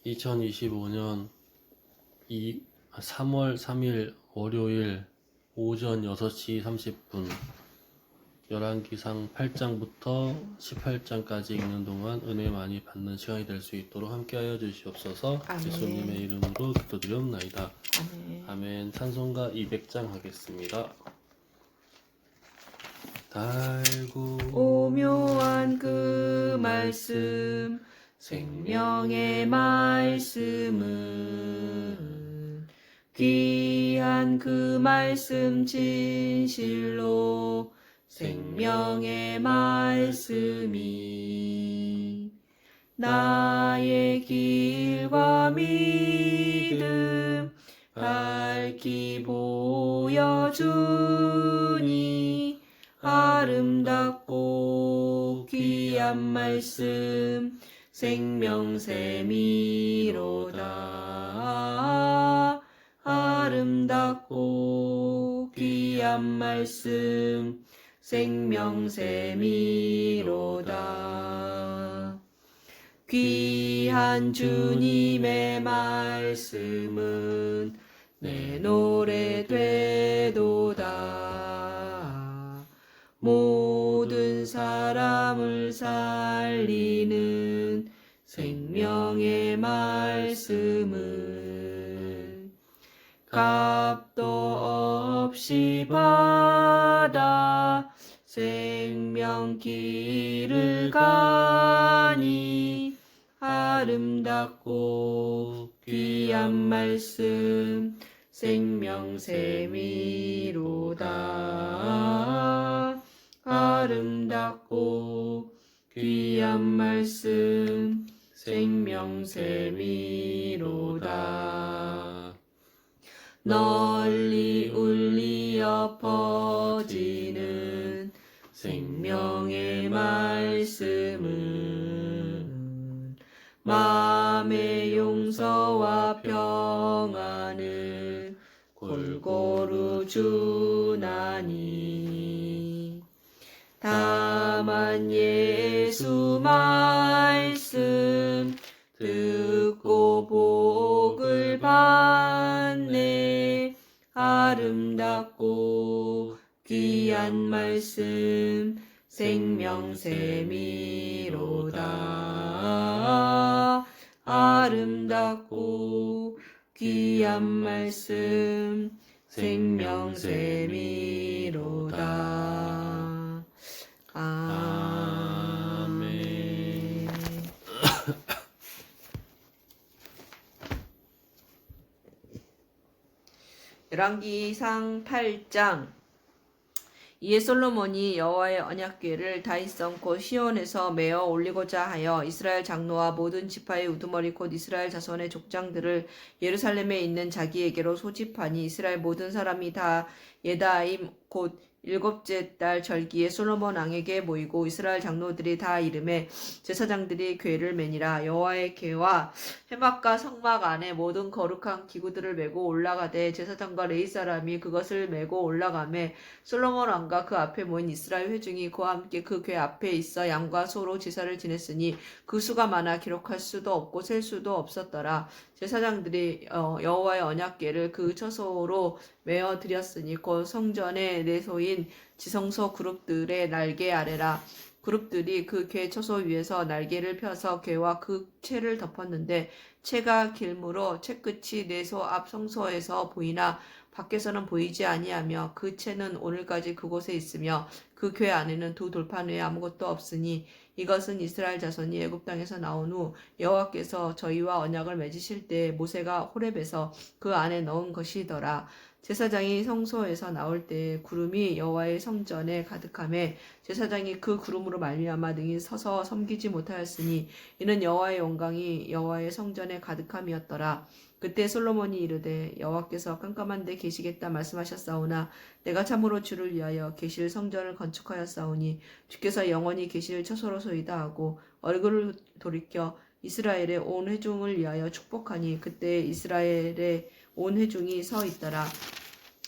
2025년 3월 3일 월요일 오전 6시 30분 열왕기상 8장부터 18장까지 읽는 동안 은혜 많이 받는 시간이 될 수 있도록 함께하여 주시옵소서. 아멘. 예수님의 이름으로 기도드리옵나이다. 아멘. 아멘. 찬송가 200장 하겠습니다. 달고 오묘한 그 말씀, 생명의 말씀은 귀한 그 말씀 진실로 생명의 말씀이 나의 길과 믿음 밝히 보여주니 아름답고 귀한 말씀 생명샘이로다. 아름답고 귀한 말씀 생명샘이로다. 귀한 주님의 말씀은 내 노래 되도다. 모든 사람을 살리는 생명의 말씀은 값도 없이 받아 생명길을 가니 아름답고 귀한 말씀 생명샘이로다. 아름답고 귀한 말씀 생명샘이로다. 널리 울리어 퍼지는 생명의 말씀은 마음의 용서와 평안을 골고루 주나니 다만 예수 말씀 듣고 복을 받네. 아름답고 귀한 말씀 생명샘이로다. 아름답고 귀한 말씀 생명샘이로다. 아멘. 열왕기상 8장. 이에 솔로몬이 여호와의 언약궤를 다윗성 곧 시온에서 메어 올리고자 하여 이스라엘 장로와 모든 지파의 우두머리 곧 이스라엘 자손의 족장들을 예루살렘에 있는 자기에게로 소집하니 이스라엘 모든 사람이 다 예다임 곧 일곱째 달 절기에 솔로몬 왕에게 모이고 이스라엘 장로들이 다 이름에 제사장들이 궤를 매니라. 여호와의 궤와 회막과 성막 안에 모든 거룩한 기구들을 메고 올라가되 제사장과 레위 사람이 그것을 메고 올라가매 솔로몬 왕과 그 앞에 모인 이스라엘 회중이 그와 함께 그 궤 앞에 있어 양과 소로 제사를 지냈으니 그 수가 많아 기록할 수도 없고 셀 수도 없었더라. 제사장들이 여호와의 언약궤를 그 처소로 메어 드렸으니 곧 성전의 내소인 지성소 그룹들의 날개 아래라. 그룹들이 그 궤 처소 위에서 날개를 펴서 궤와 그 채를 덮었는데 채가 길므로 채끝이 내소 앞 성소에서 보이나 밖에서는 보이지 아니하며 그 채는 오늘까지 그곳에 있으며 그 궤 안에는 두 돌판 외에 아무것도 없으니 이것은 이스라엘 자손이 애굽 땅에서 나온 후 여호와께서 저희와 언약을 맺으실 때 모세가 호렙에서 그 안에 넣은 것이더라. 제사장이 성소에서 나올 때 구름이 여호와의 성전에 가득하매 제사장이 그 구름으로 말미암아 능히 서서 섬기지 못하였으니 이는 여호와의 영광이 여호와의 성전에 가득함이었더라. 그때 솔로몬이 이르되 여호와께서 깜깜한 데 계시겠다 말씀하셨사오나 내가 참으로 주를 위하여 계실 성전을 건축하였사오니 주께서 영원히 계실 처소로소이다 하고 얼굴을 돌이켜 이스라엘의 온 회중을 위하여 축복하니 그때 이스라엘의 온 회중이 서 있더라.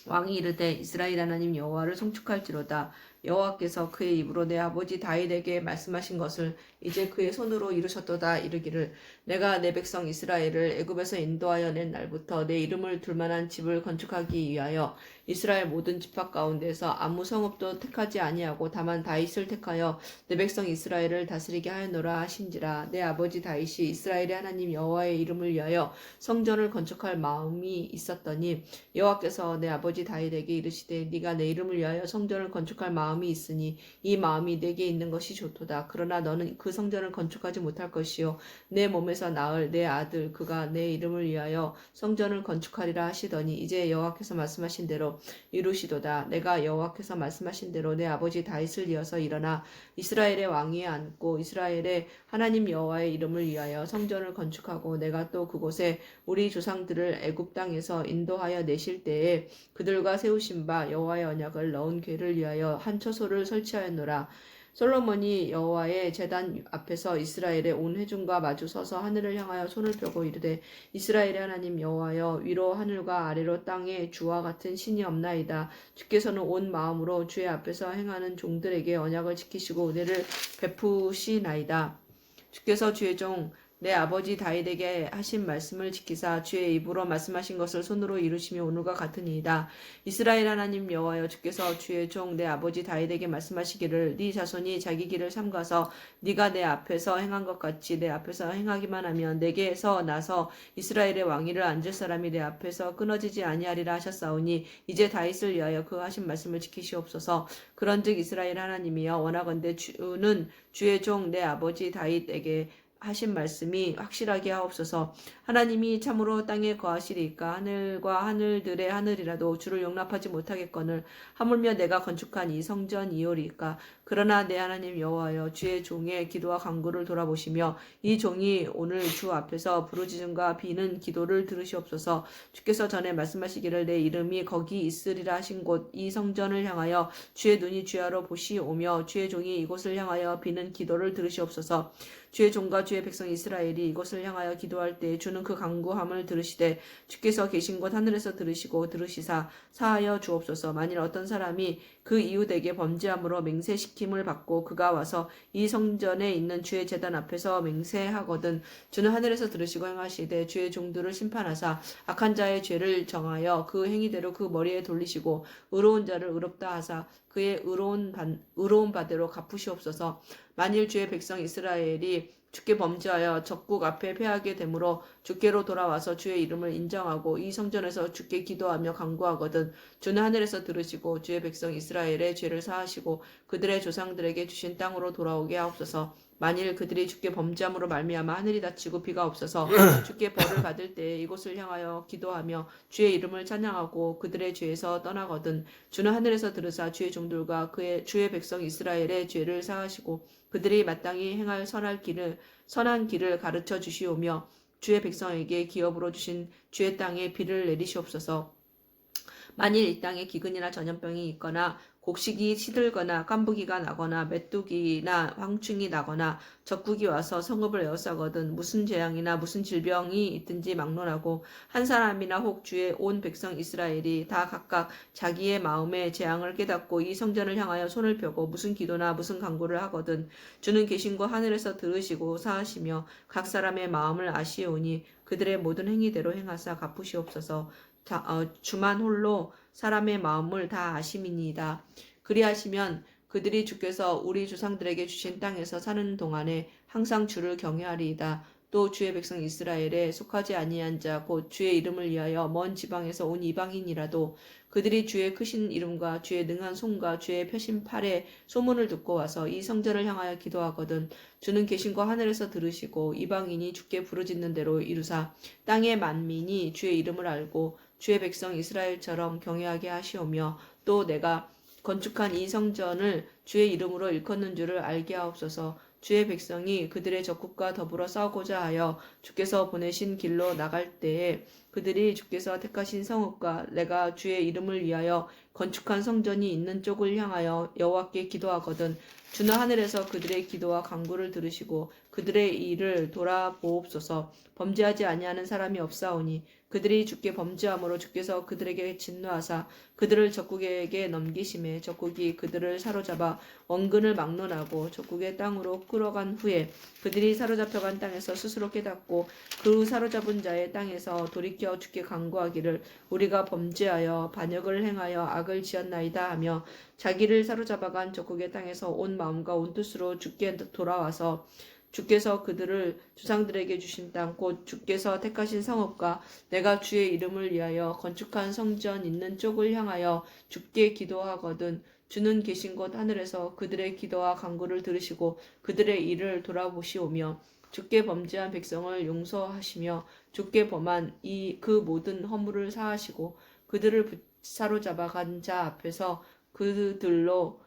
왕이 이르되 이스라엘 하나님 여호와를 송축할지로다. 여호와께서 그의 입으로 내 아버지 다윗에게 말씀하신 것을 이제 그의 손으로 이루셨도다. 이르기를 내가 내 백성 이스라엘을 애굽에서 인도하여 낸 날부터 내 이름을 둘 만한 집을 건축하기 위하여 이스라엘 모든 지파 가운데서 아무 성읍도 택하지 아니하고 다만 다윗을 택하여 내 백성 이스라엘을 다스리게 하였노라 하신지라. 내 아버지 다윗이 이스라엘의 하나님 여호와의 이름을 위하여 성전을 건축할 마음이 있었더니 여호와께서 내 아버지 다윗에게 이르시되 네가 내 이름을 위하여 성전을 건축할 마음이 있으니 이 마음이 내게 있는 것이 좋도다. 그러나 너는 그 성전을 건축하지 못할 것이요 내 몸에서 낳을 내 아들 그가 내 이름을 위하여 성전을 건축하리라 하시더니 이제 여호와께서 말씀하신 대로 이루시도다. 내가 여호와께서 말씀하신 대로 내 아버지 다윗을 이어서 일어나 이스라엘의 왕위에 앉고 이스라엘의 하나님 여호와의 이름을 위하여 성전을 건축하고 내가 또 그곳에 우리 조상들을 애굽 땅에서 인도하여 내실 때에 그들과 세우신 바 여호와의 언약을 넣은 궤를 위하여 한 처소를 설치하였노라. 솔로몬이 여호와의 제단 앞에서 이스라엘의 온 회중과 마주 서서 하늘을 향하여 손을 펴고 이르되 이스라엘의 하나님 여호와여 위로 하늘과 아래로 땅에 주와 같은 신이 없나이다. 주께서는 온 마음으로 주의 앞에서 행하는 종들에게 언약을 지키시고 은혜를 베푸시나이다. 주께서 주의 종 내 아버지 다윗에게 하신 말씀을 지키사 주의 입으로 말씀하신 것을 손으로 이루시며 오늘과 같으니이다. 이스라엘 하나님 여호와여 주께서 주의 종 내 아버지 다윗에게 말씀하시기를 네 자손이 자기 길을 삼가서 네가 내 앞에서 행한 것 같이 내 앞에서 행하기만 하면 내게서 나서 이스라엘의 왕위를 앉을 사람이 내 앞에서 끊어지지 아니하리라 하셨사오니 이제 다윗을 위하여 그 하신 말씀을 지키시옵소서. 그런즉 이스라엘 하나님이여 원하건대 주는 주의 종 내 아버지 다윗에게 하신 말씀이 확실하게 하옵소서. 하나님이 참으로 땅에 거하시리까 하늘과 하늘들의 하늘이라도 주를 용납하지 못하겠거늘 하물며 내가 건축한 이 성전이오리까. 그러나 내 하나님 여호와여 주의 종의 기도와 간구를 돌아보시며 이 종이 오늘 주 앞에서 부르짖음과 비는 기도를 들으시옵소서. 주께서 전에 말씀하시기를 내 이름이 거기 있으리라 하신 곳 이 성전을 향하여 주의 눈이 주야로 보시오며 주의 종이 이곳을 향하여 비는 기도를 들으시옵소서. 주의 종과 주의 백성 이스라엘이 이곳을 향하여 기도할 때 주는 그 간구함을 들으시되 주께서 계신 곳 하늘에서 들으시고 들으시사 사하여 주옵소서. 만일 어떤 사람이 그 이웃에게 범죄함으로 맹세시킴을 받고 그가 와서 이 성전에 있는 주의 제단 앞에서 맹세하거든 주는 하늘에서 들으시고 행하시되 주의 종들을 심판하사 악한 자의 죄를 정하여 그 행위대로 그 머리에 돌리시고 의로운 자를 의롭다 하사 그의 의로운 바대로 갚으시옵소서. 만일 주의 백성 이스라엘이 주께 범죄하여 적국 앞에 패하게 되므로 주께로 돌아와서 주의 이름을 인정하고 이 성전에서 주께 기도하며 간구하거든 주는 하늘에서 들으시고 주의 백성 이스라엘의 죄를 사하시고 그들의 조상들에게 주신 땅으로 돌아오게 하옵소서. 만일 그들이 주께 범죄함으로 말미암아 하늘이 닫히고 비가 없어서 주께 벌을 받을 때에 이곳을 향하여 기도하며 주의 이름을 찬양하고 그들의 죄에서 떠나거든 주는 하늘에서 들으사 주의 종들과 주의 백성 이스라엘의 죄를 사하시고 그들이 마땅히 행할 선한 길을 가르쳐 주시오며 주의 백성에게 기업으로 주신 주의 땅에 비를 내리시옵소서. 만일 이 땅에 기근이나 전염병이 있거나 곡식이 시들거나 깐부기가 나거나 메뚜기나 황충이 나거나 적국이 와서 성읍을 에워싸거든 무슨 재앙이나 무슨 질병이 있든지 막론하고 한 사람이나 혹 주의 온 백성 이스라엘이 다 각각 자기의 마음의 재앙을 깨닫고 이 성전을 향하여 손을 펴고 무슨 기도나 무슨 간구를 하거든 주는 계신 곳 하늘에서 들으시고 사하시며 각 사람의 마음을 아시오니 그들의 모든 행위대로 행하사 갚으시옵소서. 주만 홀로 사람의 마음을 다 아심이니이다. 그리하시면 그들이 주께서 우리 조상들에게 주신 땅에서 사는 동안에 항상 주를 경외하리이다. 또 주의 백성 이스라엘에 속하지 아니한 자 곧 주의 이름을 위하여 먼 지방에서 온 이방인이라도 그들이 주의 크신 이름과 주의 능한 손과 주의 펴신 팔의 소문을 듣고 와서 이 성전을 향하여 기도하거든 주는 계신 거 하늘에서 들으시고 이방인이 주께 부르짖는 대로 이루사 땅의 만민이 주의 이름을 알고 주의 백성 이스라엘처럼 경외하게 하시오며 또 내가 건축한 이 성전을 주의 이름으로 일컫는 줄을 알게 하옵소서. 주의 백성이 그들의 적국과 더불어 싸우고자 하여 주께서 보내신 길로 나갈 때에 그들이 주께서 택하신 성읍과 내가 주의 이름을 위하여 건축한 성전이 있는 쪽을 향하여 여호와께 기도하거든 주는 하늘에서 그들의 기도와 간구를 들으시고 그들의 일을 돌아보옵소서. 범죄하지 아니하는 사람이 없사오니 그들이 주께 범죄함으로 주께서 그들에게 진노하사 그들을 적국에게 넘기심에 적국이 그들을 사로잡아 원근을 막론하고 적국의 땅으로 끌어간 후에 그들이 사로잡혀간 땅에서 스스로 깨닫고 그 사로잡은 자의 땅에서 돌이켜 주께 간구하기를 우리가 범죄하여 반역을 행하여 악을 지었나이다 하며 자기를 사로잡아간 적국의 땅에서 온 마음과 온 뜻으로 주께 돌아와서 주께서 그들을 조상들에게 주신 땅 곧 주께서 택하신 성읍과 내가 주의 이름을 위하여 건축한 성전 있는 쪽을 향하여 주께 기도하거든 주는 계신 곳 하늘에서 그들의 기도와 간구를 들으시고 그들의 일을 돌아보시오며 주께 범죄한 백성을 용서하시며 주께 범한 그 모든 허물을 사하시고 그들을 사로잡아 간 자 앞에서 그들로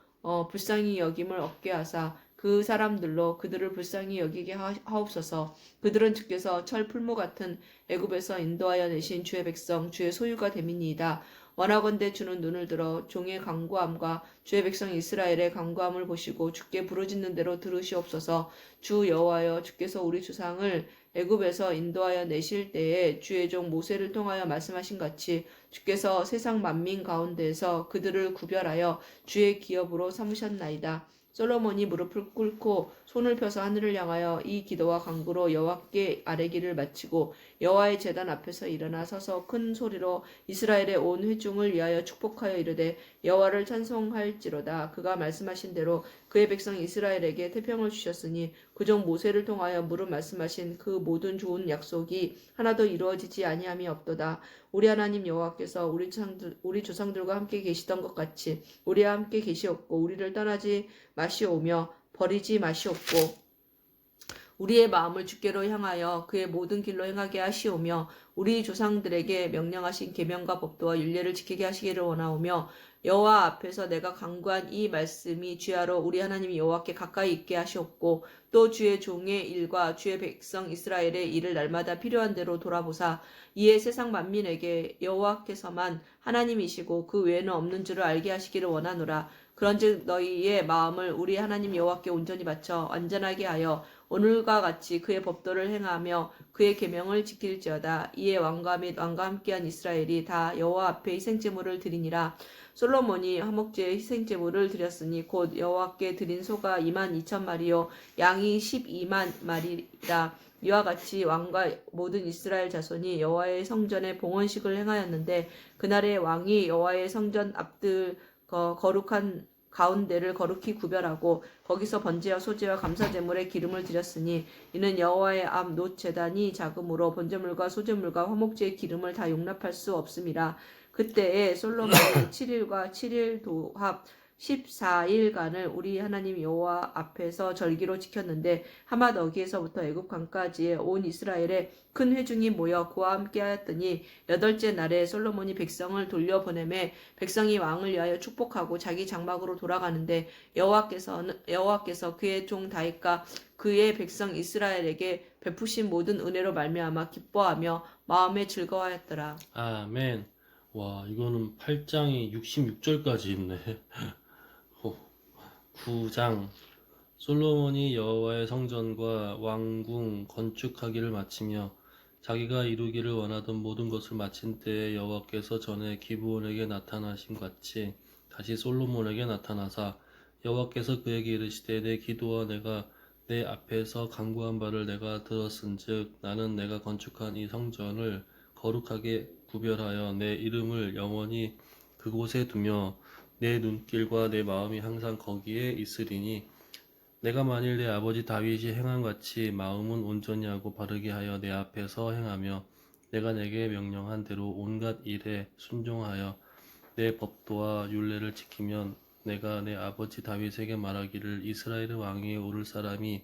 불쌍히 여김을 얻게 하사 그 사람들로 그들을 불쌍히 여기게 하옵소서. 그들은 주께서 철 풀무 같은 애굽에서 인도하여 내신 주의 백성 주의 소유가 됨이니이다. 원하건대 주는 눈을 들어 종의 간구함과 주의 백성 이스라엘의 간구함을 보시고 주께 부르짖는 대로 들으시옵소서. 주 여호와여 주께서 우리 조상을 애굽에서 인도하여 내실 때에 주의 종 모세를 통하여 말씀하신 같이 주께서 세상 만민 가운데에서 그들을 구별하여 주의 기업으로 삼으셨나이다. 솔로몬이 무릎을 꿇고 손을 펴서 하늘을 향하여 이 기도와 간구로 여호와께 아뢰기를 마치고 여호와의 제단 앞에서 일어나 서서 큰 소리로 이스라엘의 온 회중을 위하여 축복하여 이르되 여호와를 찬송할지로다. 그가 말씀하신 대로 그의 백성 이스라엘에게 태평을 주셨으니 그종 모세를 통하여 무릇 말씀하신 그 모든 좋은 약속이 하나도 이루어지지 아니함이 없도다. 우리 하나님 여호와께서 우리 조상들과 함께 계시던 것 같이 우리와 함께 계시옵고 우리를 떠나지 마시오며 버리지 마시옵고 우리의 마음을 주께로 향하여 그의 모든 길로 행하게 하시오며 우리 조상들에게 명령하신 계명과 법도와 율례를 지키게 하시기를 원하오며 여호와 앞에서 내가 간구한 이 말씀이 주야로 우리 하나님 여호와께 가까이 있게 하시옵고 또 주의 종의 일과 주의 백성 이스라엘의 일을 날마다 필요한 대로 돌아보사 이에 세상 만민에게 여호와께서만 하나님이시고 그 외에는 없는 줄을 알게 하시기를 원하노라. 그런즉 너희의 마음을 우리 하나님 여호와께 온전히 바쳐 완전하게 하여 오늘과 같이 그의 법도를 행하며 그의 계명을 지킬지어다. 이에 왕과 및 왕과 함께한 이스라엘이 다 여호와 앞에 희생제물을 드리니라. 솔로몬이 화목제의 희생제물을 드렸으니 곧 여호와께 드린 소가 22,000마리요 양이 12만 마리라. 이와 같이 왕과 모든 이스라엘 자손이 여호와의 성전에 봉헌식을 행하였는데 그날에 왕이 여호와의 성전 앞들 거룩한 가운데를 거룩히 구별하고 거기서 번제와 소제와 감사제물에 기름을 드렸으니 이는 여호와의 앞 놋 제단이 작음으로 번제물과 소제물과 화목제의 기름을 다 용납할 수 없음이라. 그때에 솔로몬이 7일과 7일 도합 14일간을 우리 하나님 여호와 앞에서 절기로 지켰는데 하맛 어기에서부터 애굽 강까지의 온 이스라엘의 큰 회중이 모여 그와 함께 하였더니 8째 날에 솔로몬이 백성을 돌려보내매 백성이 왕을 위하여 축복하고 자기 장막으로 돌아가는데 여호와께서 그의 종 다윗과 그의 백성 이스라엘에게 베푸신 모든 은혜로 말미암아 기뻐하며 마음에 즐거워하였더라. 아멘. 와, 이거는 8장이 66절까지 있네. 9장 솔로몬이 여호와의 성전과 왕궁 건축하기를 마치며 자기가 이루기를 원하던 모든 것을 마친 때에 여호와께서 전에 기브온에게 나타나신 같이 다시 솔로몬에게 나타나사 여호와께서 그에게 이르시되 내 기도와 내가 내 앞에서 간구한 바를 내가 들었은즉 나는 내가 건축한 이 성전을 거룩하게 구별하여 내 이름을 영원히 그곳에 두며 내 눈길과 내 마음이 항상 거기에 있으리니 내가 만일 내 아버지 다윗이 행한 같이 마음은 온전히 하고 바르게 하여 내 앞에서 행하며 내가 내게 명령한 대로 온갖 일에 순종하여 내 법도와 율례를 지키면 내가 내 아버지 다윗에게 말하기를 이스라엘의 왕위에 오를 사람이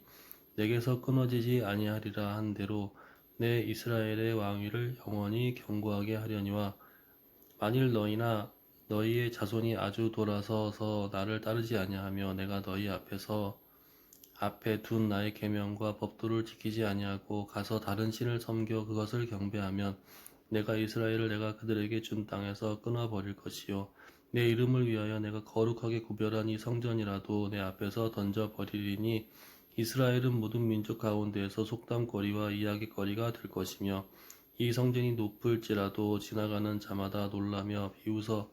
내게서 끊어지지 아니하리라 한 대로 내 이스라엘의 왕위를 영원히 견고하게 하려니와 만일 너희나 너희의 자손이 아주 돌아서서 나를 따르지 아니하며 내가 너희 앞에 둔 나의 계명과 법도를 지키지 아니하고 가서 다른 신을 섬겨 그것을 경배하면 내가 이스라엘을 내가 그들에게 준 땅에서 끊어버릴 것이요 내 이름을 위하여 내가 거룩하게 구별한 이 성전이라도 내 앞에서 던져버리리니 이스라엘은 모든 민족 가운데에서 속담거리와 이야기거리가 될 것이며 이 성전이 높을지라도 지나가는 자마다 놀라며 비웃어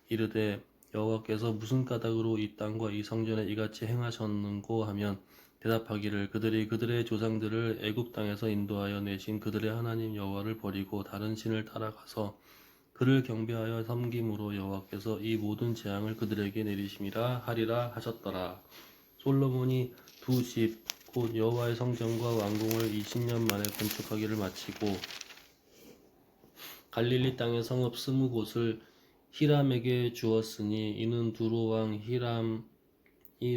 이르되 여호와께서 무슨 까닭으로 이 땅과 이 성전에 이같이 행하셨는고 하면 대답하기를 그들이 그들의 조상들을 애굽 땅에서 인도하여 내신 그들의 하나님 여호와를 버리고 다른 신을 따라가서 그를 경배하여 섬김으로 여호와께서 이 모든 재앙을 그들에게 내리심이라 하리라 하셨더라. 솔로몬이 두 집 곧 여호와의 성전과 왕궁을 20년 만에 건축하기를 마치고 갈릴리 땅의 성읍 20곳을 히람에게 주었으니 이는 두로 왕 히람이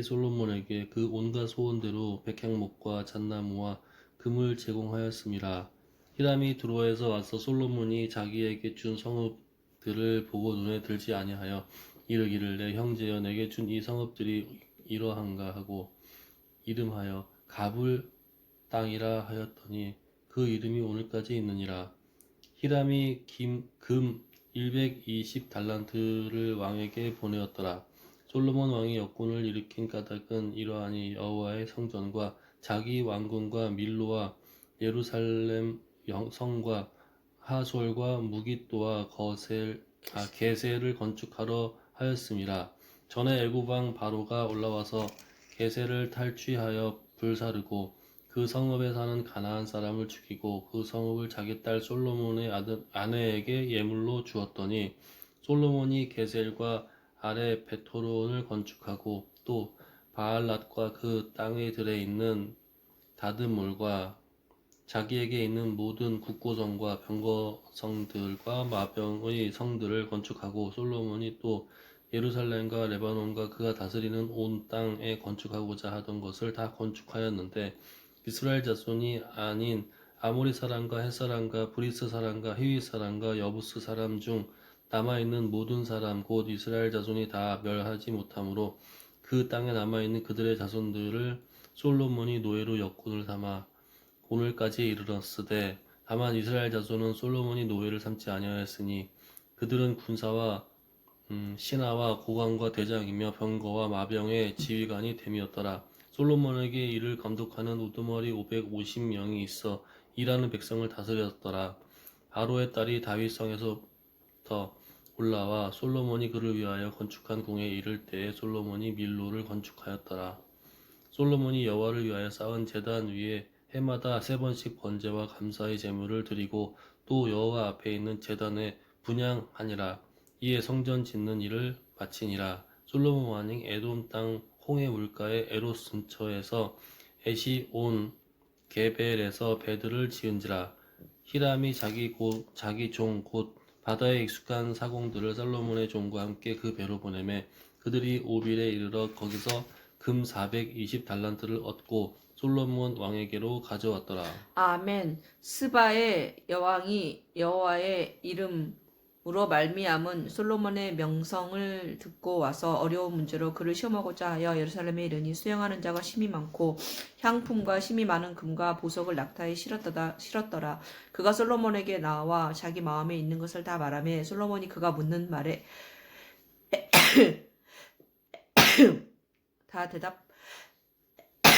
솔로몬에게 그 온갖 소원대로 백향목과 잣나무와 금을 제공하였음이라. 히람이 두로에서 와서 솔로몬이 자기에게 준 성읍들을 보고 눈에 들지 아니하여 이르기를 내 형제여 내게 준 이 성읍들이 이러한가 하고 이름하여 가불 땅이라 하였더니 그 이름이 오늘까지 있느니라. 히람이 금 120달란트를 왕에게 보내었더라. 솔로몬 왕이 역군을 일으킨 까닭은 이러하니 여호와의 성전과 자기 왕궁과 밀로와 예루살렘 성과 하솔과 무깃도와 게셀을 건축하러 하였음이라. 전에 애굽 왕 바로가 올라와서 게셀을 탈취하여 불사르고 그 성읍에 사는 가나안 사람을 죽이고 그 성읍을 자기 딸 솔로몬의 아내에게 예물로 주었더니 솔로몬이 게셀과 아래 베토론을 건축하고 또 바알랏과 그 땅의 들에 있는 다드몰과 자기에게 있는 모든 국고성과 병거성들과 마병의 성들을 건축하고 솔로몬이 또 예루살렘과 레바논과 그가 다스리는 온 땅에 건축하고자 하던 것을 다 건축하였는데 이스라엘 자손이 아닌 아모리 사람과 헷 사람과 브리스 사람과 히윗 사람과 여부스 사람 중 남아있는 모든 사람 곧 이스라엘 자손이 다 멸하지 못하므로 그 땅에 남아있는 그들의 자손들을 솔로몬이 노예로 역군을 삼아 오늘까지 이르렀으되 다만 이스라엘 자손은 솔로몬이 노예를 삼지 아니하였으니 그들은 군사와 신하와 고관과 대장이며 병거와 마병의 지휘관이 됨이었더라. 솔로몬에게 이를 감독하는 우두머리 550명이 있어 일하는 백성을 다스렸더라. 바로의 딸이 다윗성에서부터 올라와 솔로몬이 그를 위하여 건축한 궁에 이를 때에 솔로몬이 밀로를 건축하였더라. 솔로몬이 여호와를 위하여 쌓은 제단 위에 해마다 3번씩 번제와 감사의 제물을 드리고 또 여호와 앞에 있는 제단에 분향하니라. 이에 성전 짓는 일을 마치니라. 솔로몬 왕이 에돔 땅 홍해 물가의 에로스 근처에서 에시온 게벨에서 배들을 지은지라. 히람이 자기 종 곧 바다에 익숙한 사공들을 솔로몬의 종과 함께 그 배로 보내매 그들이 오빌에 이르러 거기서 금 420달란트를 얻고 솔로몬 왕에게로 가져왔더라. 아멘. 스바의 여왕이 여호와의 이름으로 말미암은 솔로몬의 명성을 듣고 와서 어려운 문제로 그를 시험하고자 하여 예루살렘에 이르니 수행하는 자가 심히 많고 향품과 심히 많은 금과 보석을 낙타에 실었더라. 그가 솔로몬에게 나와 자기 마음에 있는 것을 다 말하며 솔로몬이 그가 묻는 말에 다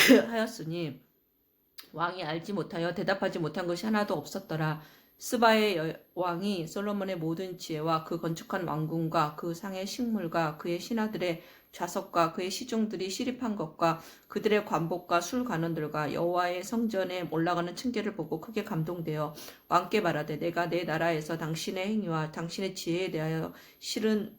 대답하였으니 왕이 알지 못하여 대답하지 못한 것이 하나도 없었더라. 스바의 왕이 솔로몬의 모든 지혜와 그 건축한 왕궁과 그 상의 식물과 그의 신하들의 좌석과 그의 시종들이 시립한 것과 그들의 관복과 술 관원들과 여호와의 성전에 올라가는 층계를 보고 크게 감동되어 왕께 말하되 내가 내 나라에서 당신의 행위와 당신의 지혜에 대하여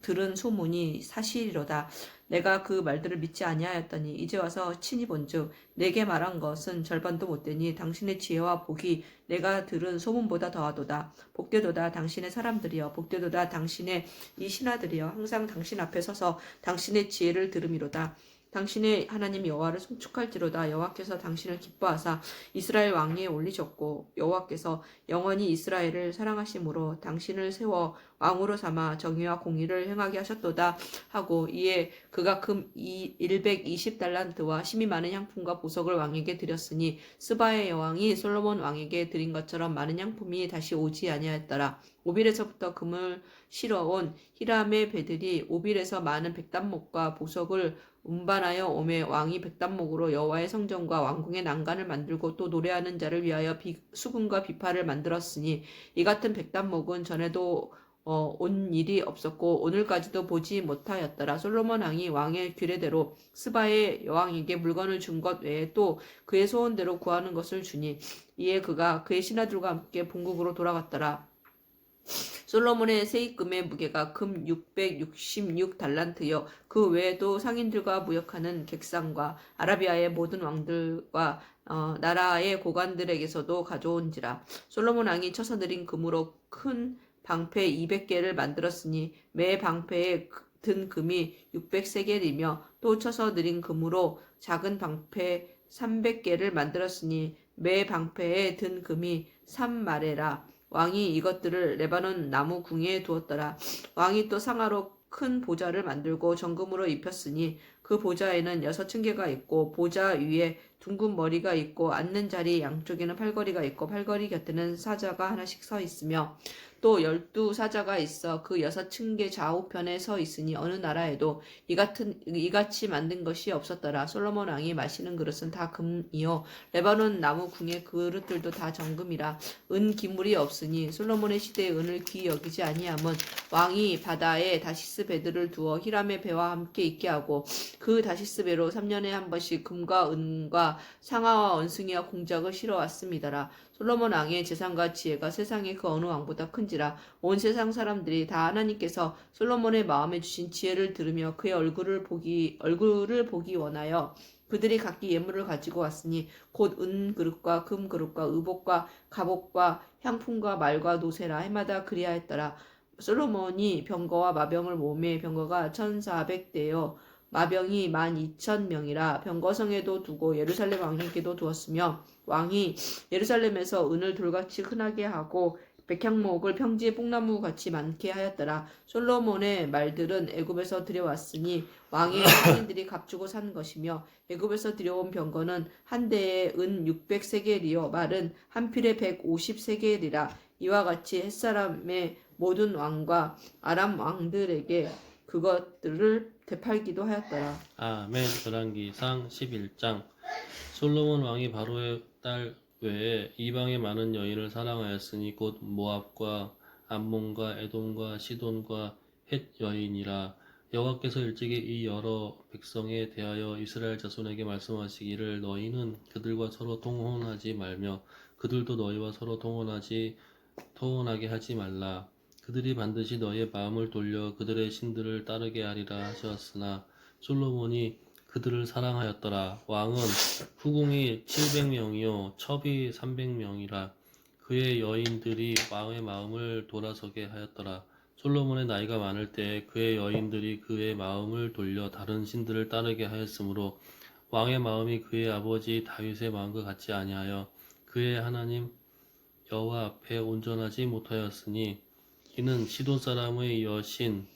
들은 소문이 사실이로다. 내가 그 말들을 믿지 아니하였더니 이제 와서 친히 본즉 내게 말한 것은 절반도 못되니 당신의 지혜와 복이 내가 들은 소문보다 더하도다. 복되도다 당신의 사람들이여 복되도다 당신의 이 신하들이여 항상 당신 앞에 서서 당신의 지혜를 들음이로다. 당신의 하나님 여호와를 송축할지로다. 여호와께서 당신을 기뻐하사 이스라엘 왕위에 올리셨고 여호와께서 영원히 이스라엘을 사랑하심으로 당신을 세워 왕으로 삼아 정의와 공의를 행하게 하셨도다 하고, 이에 그가 금 120달란트와 심이 많은 향품과 보석을 왕에게 드렸으니 스바의 여왕이 솔로몬 왕에게 드린 것처럼 많은 향품이 다시 오지 아니하였더라. 오빌에서부터 금을 실어온 히람의 배들이 오빌에서 많은 백단목과 보석을 운반하여 오매 왕이 백단목으로 여호와의 성전과 왕궁의 난간을 만들고 또 노래하는 자를 위하여 수금과 비파를 만들었으니 이 같은 백단목은 전에도 온 일이 없었고 오늘까지도 보지 못하였더라. 솔로몬 왕이 왕의 규례대로 스바의 여왕에게 물건을 준 것 외에 또 그의 소원대로 구하는 것을 주니 이에 그가 그의 신하들과 함께 본국으로 돌아갔더라. 솔로몬의 세입금의 무게가 금 666달란트여 그 외에도 상인들과 무역하는 객상과 아라비아의 모든 왕들과 나라의 고관들에게서도 가져온지라. 솔로몬 왕이 쳐서 드린 금으로 큰 방패 200개를 만들었으니 매 방패에 든 금이 600세겔이며 또 쳐서 드린 금으로 작은 방패 300개를 만들었으니 매 방패에 든 금이 3마레라. 왕이 이것들을 레바논 나무 궁에 두었더라. 왕이 또 상아로 큰 보좌를 만들고 정금으로 입혔으니 그 보좌에는 6층계가 있고 보좌 위에 둥근 머리가 있고 앉는 자리 양쪽에는 팔걸이가 있고 팔걸이 곁에는 사자가 하나씩 서 있으며 또 12사자가 있어 그 6층계 좌우편에 서 있으니 어느 나라에도 이같이 만든 것이 없었더라. 솔로몬 왕이 마시는 그릇은 다 금이요 레바논 나무 궁의 그릇들도 다 정금이라. 은 기물이 없으니 솔로몬의 시대에 은을 귀히 여기지 아니함은 왕이 바다에 다시스 배들을 두어 히람의 배와 함께 있게 하고 그 다시스 배로 3년에 한 번씩 금과 은과 상아와 원숭이와 공작을 실어 왔음이더라. 솔로몬 왕의 재산과 지혜가 세상의 그 어느 왕보다 큰지라. 온 세상 사람들이 다 하나님께서 솔로몬의 마음에 주신 지혜를 들으며 그의 얼굴을 보기 원하여 그들이 각기 예물을 가지고 왔으니 곧 은 그릇과 금 그릇과 의복과 갑옷과 향품과 말과 노새라. 해마다 그리하였더라. 솔로몬이 병거와 마병을 모으매 병거가 1400대여 마병이 12,000명이라. 병거성에도 두고 예루살렘 왕에게도 두었으며 왕이 예루살렘에서 은을 돌같이 흔하게 하고 백향목을 평지에 뽕나무 같이 많게 하였더라. 솔로몬의 말들은 애굽에서 들여왔으니 왕의 상인들이 값주고 산 것이며 애굽에서 들여온 병거는 한 대에 은 600세겔이요 말은 한 필에 150세겔이라. 이와 같이 햇사람의 모든 왕과 아람 왕들에게 그것들을 되팔기도 하였더라. 아멘. 열왕기상 11장. 솔로몬 왕이 바로의 딸 외에 이방의 많은 여인을 사랑하였으니 곧 모압과 암몬과 에돔과 시돈과 헷 여인이라. 여호와께서 일찍이 이 여러 백성에 대하여 이스라엘 자손에게 말씀하시기를 너희는 그들과 서로 통혼하지 말며 그들도 너희와 서로 통혼하게 하지 말라. 그들이 반드시 너희의 마음을 돌려 그들의 신들을 따르게 하리라 하셨으나 솔로몬이 그들을 사랑하였더라. 왕은 후궁이 700명이요 첩이 300명이라. 그의 여인들이 왕의 마음을 돌아서게 하였더라. 솔로몬의 나이가 많을 때에 그의 여인들이 그의 마음을 돌려 다른 신들을 따르게 하였으므로 왕의 마음이 그의 아버지 다윗의 마음과 같지 아니하여 그의 하나님 여호와 앞에 온전하지 못하였으니 이는 시돈 사람의 여신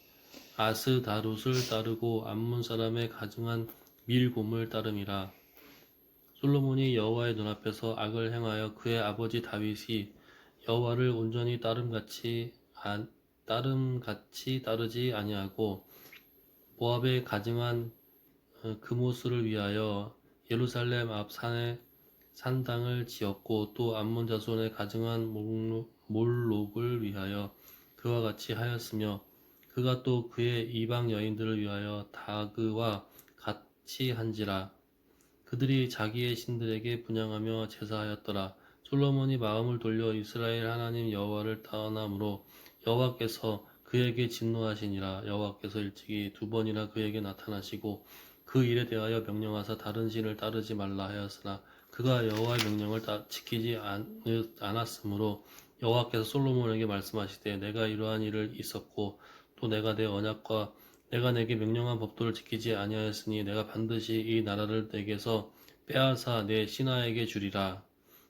아스다롯을 따르고 암몬 사람의 가증한 밀곰을 따름이라. 솔로몬이 여호와의 눈앞에서 악을 행하여 그의 아버지 다윗이 여호와를 온전히 따름같이 따르지 아니하고 모압의 가증한 그모스를 위하여 예루살렘 앞 산에 산당을 지었고 또 암몬 자손의 가증한 몰록을 위하여 그와 같이 하였으며 그가 또 그의 이방 여인들을 위하여 다그와 같이 한지라. 그들이 자기의 신들에게 분향하며 제사하였더라. 솔로몬이 마음을 돌려 이스라엘 하나님 여호와를 떠남으로 여호와께서 그에게 진노하시니라. 여호와께서 일찍이 2번이나 그에게 나타나시고 그 일에 대하여 명령하사 다른 신을 따르지 말라 하였으나 그가 여호와의 명령을 지키지 않았으므로 여호와께서 솔로몬에게 말씀하시되 내가 이러한 일을 있었고 또 내가 내 언약과 내가 내게 명령한 법도를 지키지 아니하였으니 내가 반드시 이 나라를 내게서 빼앗아 내 신하에게 주리라.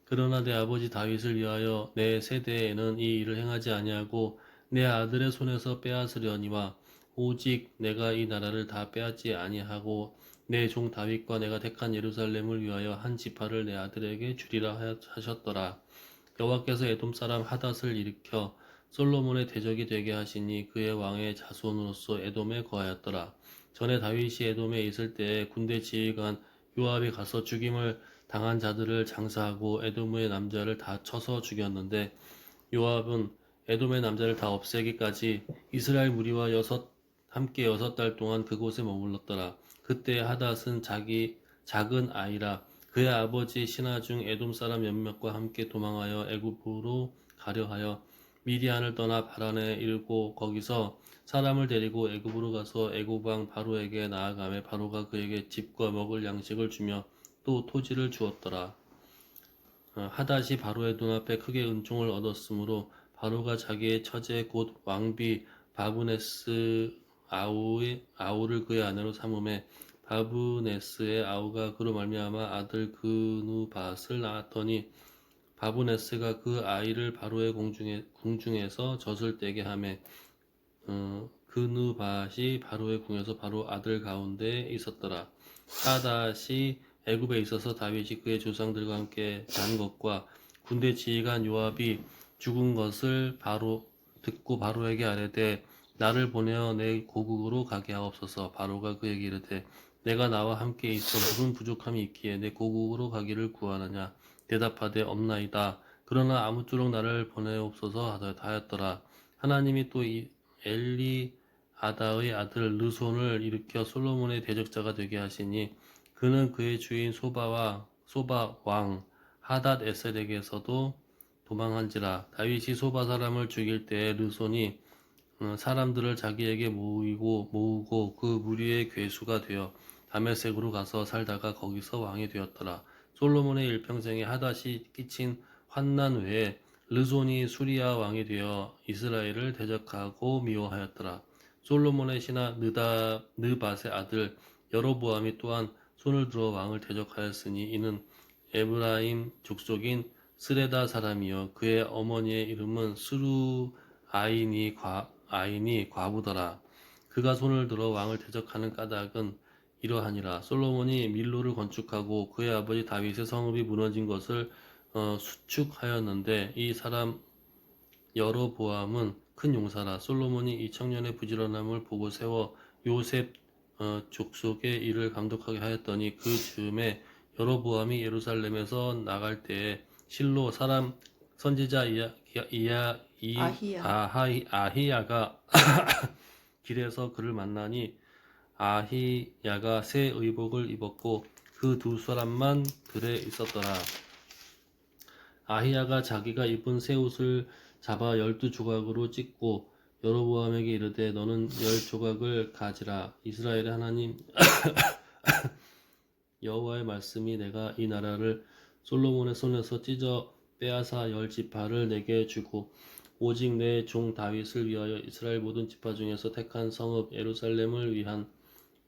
그러나 내 아버지 다윗을 위하여 내 세대에는 이 일을 행하지 아니하고 내 아들의 손에서 빼앗으려니와 오직 내가 이 나라를 다 빼앗지 아니하고 내 종 다윗과 내가 택한 예루살렘을 위하여 한 지파를 내 아들에게 주리라 하셨더라. 여호와께서 에돔 사람 하닷을 일으켜 솔로몬의 대적이 되게 하시니 그의 왕의 자손으로서 에돔에 거하였더라. 전에 다윗이 에돔에 있을 때에 군대 지휘관 요압이 가서 죽임을 당한 자들을 장사하고 에돔의 남자를 다 쳐서 죽였는데 요압은 에돔의 남자를 다 없애기까지 이스라엘 무리와 함께 6달 동안 그곳에 머물렀더라. 그때 하닷은 작은 아이라 그의 아버지 신하 중 에돔 사람 몇몇과 함께 도망하여 애굽으로 가려 하여 미디안을 떠나 바란에 이르고 거기서 사람을 데리고 애굽으로 가서 애굽 왕 바로에게 나아가매 바로가 그에게 집과 먹을 양식을 주며 또 토지를 주었더라. 하닷이 바로의 눈앞에 크게 은총을 얻었으므로 바로가 자기의 처제 곧 왕비 바브네스 아우를 그의 아내로 삼음에 바브네스의 아우가 그로 말미암아 아들 그누밧을 낳았더니 바브네스가 그 아이를 바로의 궁중에서 젖을 떼게 하매 그누밧이 바로의 궁에서 바로 아들 가운데 있었더라. 하닷이 애굽에 있어서 다윗이 그의 조상들과 함께 난 것과 군대 지휘관 요압이 죽은 것을 바로 듣고 바로에게 아뢰되 나를 보내어 내 고국으로 가게 하옵소서. 바로가 그에게 이르되 내가 나와 함께 있어 무슨 부족함이 있기에 내 고국으로 가기를 구하느냐. 대답하되 없나이다. 그러나 아무쪼록 나를 보내옵소서 하였더라. 하나님이 또 엘리아다의 아들 르손을 일으켜 솔로몬의 대적자가 되게 하시니 그는 그의 주인 소바 왕 하닷 에셀에게서도 도망한지라. 다윗이 소바 사람을 죽일 때에 르손이 사람들을 자기에게 모으고 그 무리의 괴수가 되어 다메섹으로 가서 살다가 거기서 왕이 되었더라. 솔로몬의 일평생에 하닷이 끼친 환난 외에 르손이 수리아 왕이 되어 이스라엘을 대적하고 미워하였더라. 솔로몬의 신하 느밧의 아들 여로보암이 또한 손을 들어 왕을 대적하였으니 이는 에브라임 족속인 스레다 사람이요 그의 어머니의 이름은 스루 아인이 과부더라. 그가 손을 들어 왕을 대적하는 까닭은 이러하니라. 솔로몬이 밀로를 건축하고 그의 아버지 다윗의 성읍이 무너진 것을 수축하였는데 이 사람 여로보암은 큰 용사라. 솔로몬이 이 청년의 부지런함을 보고 세워 요셉 족속의 일을 감독하게 하였더니 그 즈음에 여로보암이 예루살렘에서 나갈 때에 실로 사람 선지자 아히야가 길에서 그를 만나니 아히야가 새 의복을 입었고 그 두 사람만 들에 있었더라. 아히야가 자기가 입은 새 옷을 잡아 12조각으로 찢고 여로보암에게 이르되 너는 10조각을 가지라. 이스라엘의 하나님 여호와의 말씀이 내가 이 나라를 솔로몬의 손에서 찢어 빼앗아 10지파를 내게 주고 오직 내 종 다윗을 위하여 이스라엘 모든 지파 중에서 택한 성읍 예루살렘을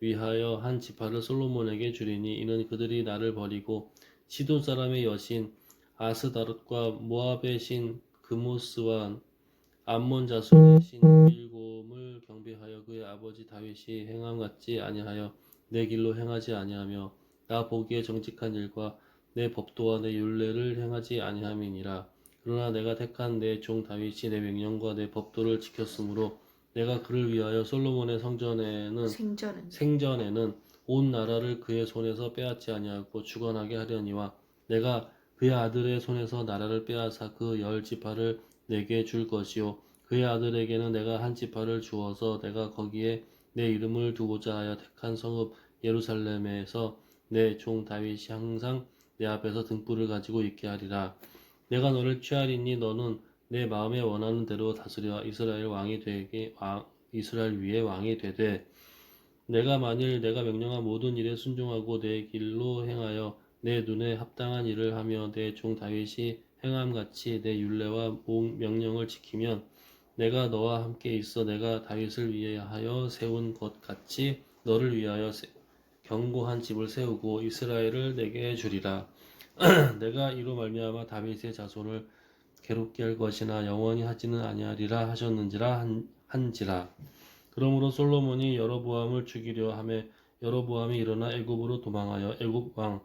위하여 한 지파를 솔로몬에게 주리니 이는 그들이 나를 버리고 시돈 사람의 여신 아스다롯과 모압의 신 그모스와 암몬 자손의 신 밀곰을 경배하여 그의 아버지 다윗이 행함 같지 아니하여 내 길로 행하지 아니하며 나 보기에 정직한 일과 내 법도와 내 율례를 행하지 아니함이니라. 그러나 내가 택한 내 종 다윗이 내 명령과 내 법도를 지켰으므로 내가 그를 위하여 솔로몬의 생전에는 온 나라를 그의 손에서 빼앗지 아니하고 주관하게 하려니와 내가 그의 아들의 손에서 나라를 빼앗아 그 10지파를 내게 줄 것이요 그의 아들에게는 내가 한 지파를 주어서 내가 거기에 내 이름을 두고자 하여 택한 성읍 예루살렘에서 내 종 다윗이 항상 내 앞에서 등불을 가지고 있게 하리라. 내가 너를 취하리니 너는 내 마음에 원하는 대로 다스려 이스라엘 위에 왕이 되되 내가 만일 내가 명령한 모든 일에 순종하고 내 길로 행하여 내 눈에 합당한 일을 하며 내 종 다윗이 행함같이 내 율례와 명령을 지키면 내가 너와 함께 있어 내가 다윗을 위하여 세운 것 같이 너를 위하여 견고한 집을 세우고 이스라엘을 내게 주리라. 내가 이로 말미암아 다윗의 자손을 괴롭게 할 것이나 영원히 하지는 아니하리라 하셨는지라 한지라. 그러므로 솔로몬이 여로보암을 죽이려 하매 여로보암이 일어나 애굽으로 도망하여 애굽 왕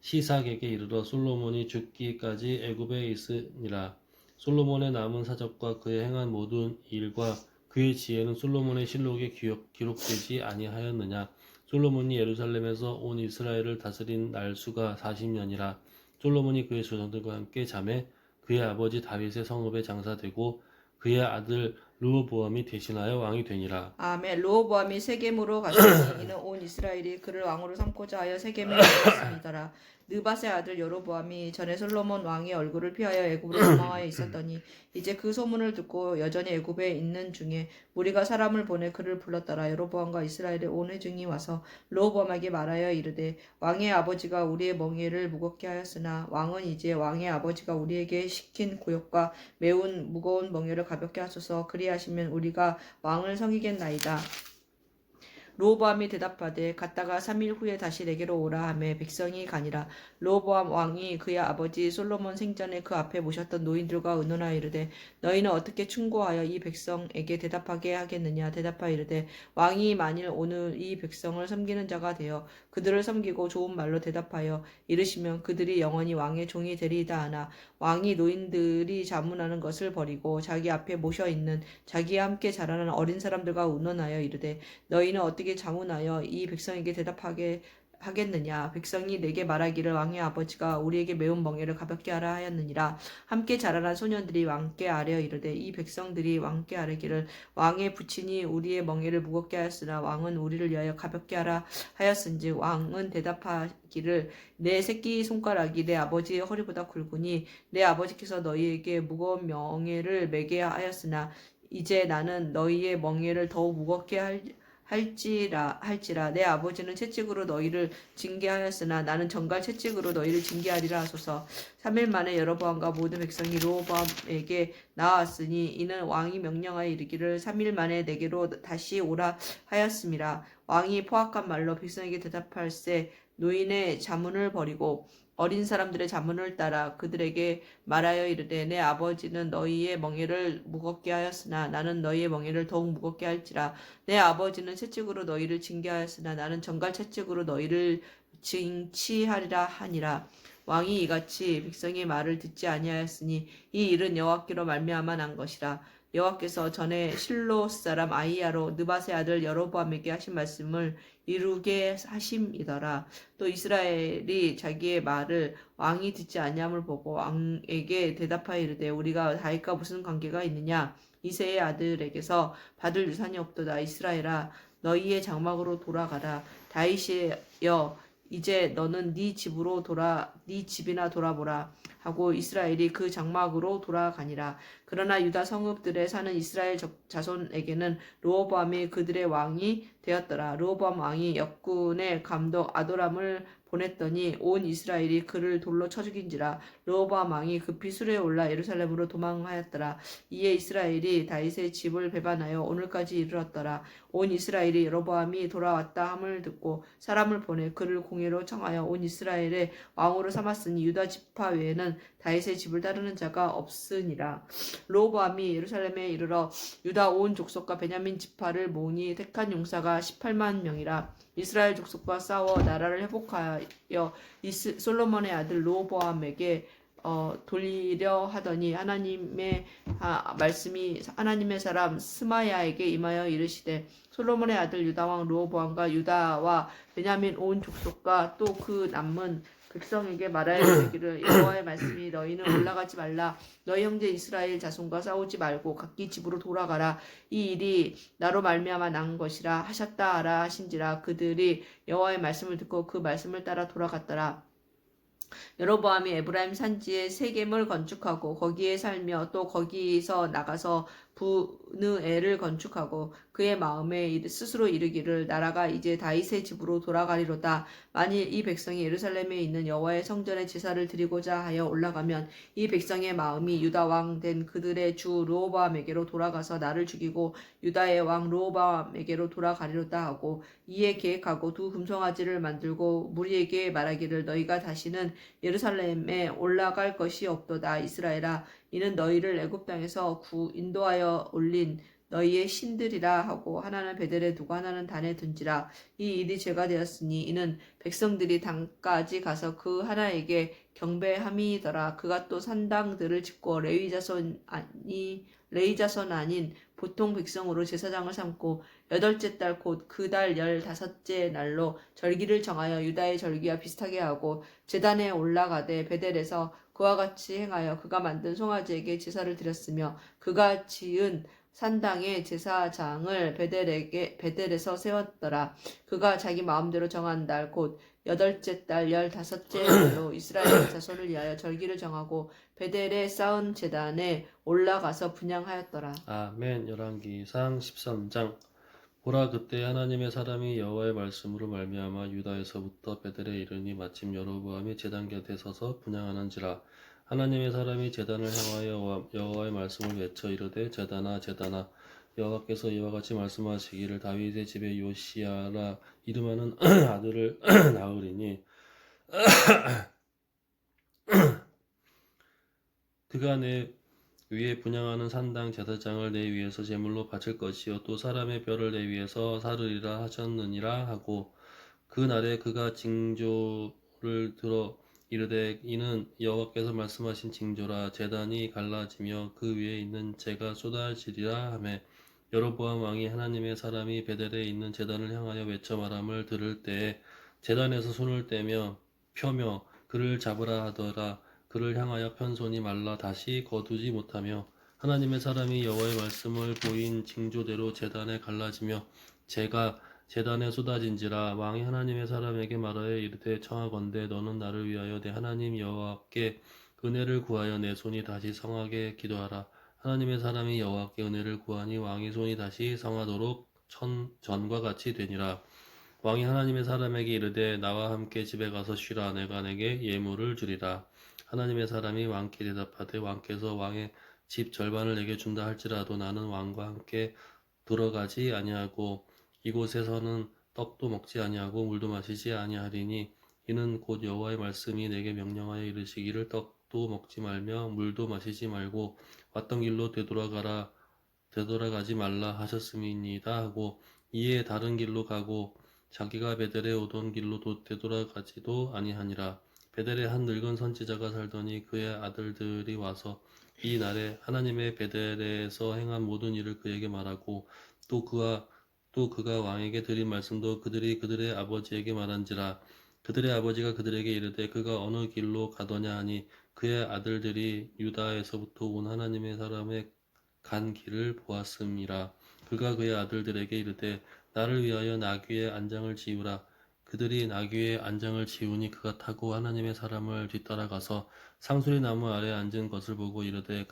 시삭에게 이르러 솔로몬이 죽기까지 애굽에 있으니라. 솔로몬의 남은 사적과 그의 행한 모든 일과 그의 지혜는 솔로몬의 실록에 기록되지 아니하였느냐. 솔로몬이 예루살렘에서 온 이스라엘을 다스린 날수가 40년이라. 솔로몬이 그의 조상들과 함께 잠에 그의 아버지 다윗의 성읍에 장사되고 그의 아들 르호보암이 대신하여 왕이 되니라. 아멘. 르호보암이 세겜으로 갔으니 이는 온 이스라엘이 그를 왕으로 삼고자 하여 세겜에 있었습니다라. 느밧의 아들 여로보암이 전에 솔로몬 왕의 얼굴을 피하여 애굽으로 도망하여 있었더니 이제 그 소문을 듣고 여전히 애굽에 있는 중에 무리가 사람을 보내 그를 불렀더라. 여로보암과 이스라엘의 온 회중이 와서 르호보암에게 말하여 이르되 왕의 아버지가 우리의 멍에를 무겁게 하였으나 왕은 이제 왕의 아버지가 우리에게 시킨 고역과 매운 무거운 멍에를 가볍게 하소서. 그리하시면 우리가 왕을 섬기겠나이다. 르호보암이 대답하되 갔다가 3일 후에 다시 내게로 오라 하매 백성이 가니라. 르호보암 왕이 그의 아버지 솔로몬 생전에 그 앞에 모셨던 노인들과 의논하여 이르되 너희는 어떻게 충고하여 이 백성에게 대답하게 하겠느냐. 대답하여 이르되 왕이 만일 오늘 이 백성을 섬기는 자가 되어 그들을 섬기고 좋은 말로 대답하여 이르시면 그들이 영원히 왕의 종이 되리이다 하나 왕이 노인들이 자문하는 것을 버리고 자기 앞에 모셔 있는 자기와 함께 자라는 어린 사람들과 의논하여 이르되 너희는 어떻게 자문하여 이 백성에게 대답하게 하겠느냐. 백성이 내게 말하기를 왕의 아버지가 우리에게 매운 멍에를 가볍게 하라 하였느니라. 함께 자라난 소년들이 왕께 아뢰어 이르되 이 백성들이 왕께 아뢰기를 왕의 부친이 우리의 멍에를 무겁게 하였으나 왕은 우리를 위하여 가볍게 하라 하였은즉 왕은 대답하기를 내 새끼 손가락이 내 아버지의 허리보다 굵으니 내 아버지께서 너희에게 무거운 멍에를 매게 하였으나 이제 나는 너희의 멍에를 더욱 무겁게 할지라 내 아버지는 채찍으로 너희를 징계하였으나 나는 정갈 채찍으로 너희를 징계하리라 하소서. 3일 만에 여로보암과 모든 백성이 르호보암에게 나왔으니 이는 왕이 명령하여 이르기를 3일 만에 내게로 다시 오라 하였음이라. 왕이 포악한 말로 백성에게 대답할세 노인의 자문을 버리고 어린 사람들의 자문을 따라 그들에게 말하여 이르되 내 아버지는 너희의 멍에를 무겁게 하였으나 나는 너희의 멍에를 더욱 무겁게 할지라. 내 아버지는 채찍으로 너희를 징계하였으나 나는 정갈 채찍으로 너희를 징치하리라 하니라. 왕이 이같이 백성의 말을 듣지 아니하였으니 이 일은 여호와께로 말미암아 난 것이라. 여호와께서 전에 실로 사람 아히야로 느밧의 아들 여로보암에게 하신 말씀을 이루게 하심이더라. 또 이스라엘이 자기의 말을 왕이 듣지 아니함을 보고 왕에게 대답하여 이르되 우리가 다윗과 무슨 관계가 있느냐. 이새의 아들에게서 받을 유산이 없도다. 이스라엘아 너희의 장막으로 돌아가라. 다윗이여 이제 너는 네 집이나 돌아보라 하고 이스라엘이 그 장막으로 돌아가니라. 그러나 유다 성읍들에 사는 이스라엘 자손에게는 르호보암이 그들의 왕이 되었더라. 르호보암 왕이 역군의 감독 아도람을 보냈더니 온 이스라엘이 그를 돌로 쳐 죽인지라. 르호보암 왕이 급히 수레에 올라 예루살렘으로 도망하였더라. 이에 이스라엘이 다윗의 집을 배반하여 오늘까지 이르렀더라. 온 이스라엘이 여로보암이 돌아왔다 함을 듣고 사람을 보내 그를 공회로 청하여 온 이스라엘의 왕으로 삼았으니 유다 지파 외에는 다윗의 집을 따르는 자가 없으니라. 르호보암이 예루살렘에 이르러 유다 온 족속과 베냐민 지파를 모으니 택한 용사가 18만 명이라. 이스라엘 족속과 싸워 나라를 회복하여 솔로몬의 아들 르호보암에게 돌리려 하더니 하나님의 말씀이 하나님의 사람 스마야에게 임하여 이르시되 솔로몬의 아들 유다왕 르호보암과 유다와 베냐민 온 족속과 또 그 남은 백성에게 말하여 이르기를 여호와의 말씀이 너희는 올라가지 말라. 너희 형제 이스라엘 자손과 싸우지 말고 각기 집으로 돌아가라. 이 일이 나로 말미암아 난 것이라 하셨다 하라 하신지라. 그들이 여호와의 말씀을 듣고 그 말씀을 따라 돌아갔더라. 여로보암이 에브라임 산지에 세겜을 건축하고 거기에 살며 또 거기서 나가서 브느엘을 건축하고 그의 마음에 스스로 이르기를 나라가 이제 다윗의 집으로 돌아가리로다. 만일 이 백성이 예루살렘에 있는 여호와의 성전에 제사를 드리고자 하여 올라가면 이 백성의 마음이 유다 왕 된 그들의 주 르호보암에게로 돌아가서 나를 죽이고 유다의 왕 르호보암에게로 돌아가리로다 하고 이에 계획하고 두 금송아지를 만들고 무리에게 말하기를 너희가 다시는 예루살렘에 올라갈 것이 없도다. 이스라엘아, 이는 너희를 애굽 땅에서 인도하여 올린 너희의 신들이라 하고 하나는 베델에 두고 하나는 단에 둔지라. 이 일이 죄가 되었으니 이는 백성들이 단까지 가서 그 하나에게 경배함이더라. 그가 또 산당들을 짓고 레위 자손 아닌 보통 백성으로 제사장을 삼고 여덟째 달 곧 그 달 15째 날로 절기를 정하여 유다의 절기와 비슷하게 하고 제단에 올라가되 베델에서 그와 같이 행하여 그가 만든 송아지에게 제사를 드렸으며 그가 지은 산당의 제사장을 베델에서 세웠더라. 그가 자기 마음대로 정한 달 곧 여덟째 달 15째 날로 이스라엘 자손을 위하여 절기를 정하고 베델에 쌓은 제단에 올라가서 분향하였더라. 아멘. 열왕기상 13장. 보라, 그때 하나님의 사람이 여호와의 말씀으로 말미암아 유다에서부터 베델에 이르니 마침 여로보암이 제단 곁에 서서 분향하는지라. 하나님의 사람이 제단을 향하여 여호와의 말씀을 외쳐 이르되 제단아 제단아, 여호와께서 이와 같이 말씀하시기를 다윗의 집에 요시야라 이름하는 아들을 낳으리니 그가 내 위에 분향하는 산당 제사장을 내 위에서 제물로 바칠 것이요 또 사람의 뼈를 내 위에서 사르리라 하셨느니라 하고 그 날에 그가 징조를 들어 이르되 이는 여호와께서 말씀하신 징조라. 제단이 갈라지며 그 위에 있는 재가 쏟아지리라 하매 여로보암 왕이 하나님의 사람이 베델에 있는 제단을 향하여 외쳐 말함을 들을 때에 제단에서 손을 떼며 펴며 그를 잡으라 하더라. 그를 향하여 편 손이 말라 다시 거두지 못하며 하나님의 사람이 여호와의 말씀을 보인 징조대로 제단에 갈라지며 재가 제단에 쏟아진지라. 왕이 하나님의 사람에게 말하여 이르되 청하건대 너는 나를 위하여 내 하나님 여호와께 은혜를 구하여 내 손이 다시 성하게 기도하라. 하나님의 사람이 여호와께 은혜를 구하니 왕의 손이 다시 성하도록 전과 같이 되니라. 왕이 하나님의 사람에게 이르되 나와 함께 집에 가서 쉬라. 내가 내게 예물을 주리라. 하나님의 사람이 왕께 대답하되 왕께서 왕의 집 절반을 내게 준다 할지라도 나는 왕과 함께 들어가지 아니하고 이곳에서는 떡도 먹지 아니하고 물도 마시지 아니하리니 이는 곧 여호와의 말씀이 내게 명령하여 이르시기를 떡도 먹지 말며 물도 마시지 말고 왔던 길로 되돌아가지 말라 하셨음이니이다 하고 이에 다른 길로 가고 자기가 베델에 오던 길로 되돌아가지도 아니하니라. 베델에 한 늙은 선지자가 살더니 그의 아들들이 와서 이 날에 하나님의 베델에서 행한 모든 일을 그에게 말하고 또 그가 왕에게 드린 말씀도 그들이 그들의 아버지에게 말한지라. 그들의 아버지가 그들에게 이르되 그가 어느 길로 가더냐 하니 그의 아들들이 유다에서부터 온 하나님의 사람의 간 길을 보았음이라. 그가 그의 아들들에게 이르되 나를 위하여 나귀의 안장을 지우라. 그들이 나귀의 안장을 지우니 그가 타고 하나님의 사람을 뒤따라가서 상수리 나무 아래 앉은 것을 보고 이르되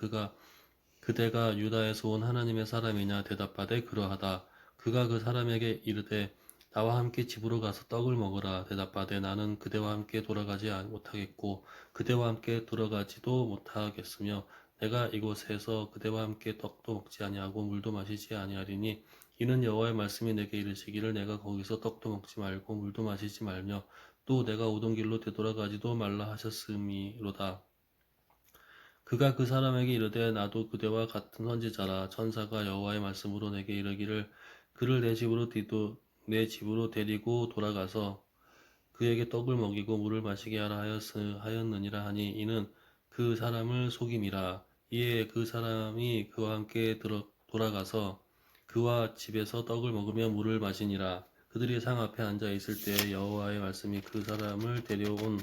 그대가 유다에서 온 하나님의 사람이냐 대답하되 그러하다. 그가 그 사람에게 이르되 나와 함께 집으로 가서 떡을 먹으라 대답하되 나는 그대와 함께 돌아가지 못하겠고 그대와 함께 들어가지도 못하겠으며 내가 이곳에서 그대와 함께 떡도 먹지 아니하고 물도 마시지 아니하리니 이는 여호와의 말씀이 내게 이르시기를 내가 거기서 떡도 먹지 말고 물도 마시지 말며 또 내가 오던 길로 되돌아가지도 말라 하셨음이로다. 그가 그 사람에게 이르되 나도 그대와 같은 선지자라. 천사가 여호와의 말씀으로 내게 이르기를 그를 내 집으로 데리고 돌아가서 그에게 떡을 먹이고 물을 마시게 하라 하였느니라 하니 이는 그 사람을 속임이라. 이에 그 사람이 그와 함께 돌아가서 그와 집에서 떡을 먹으며 물을 마시니라. 그들이 상 앞에 앉아 있을 때에 여호와의 말씀이 그 사람을 데려온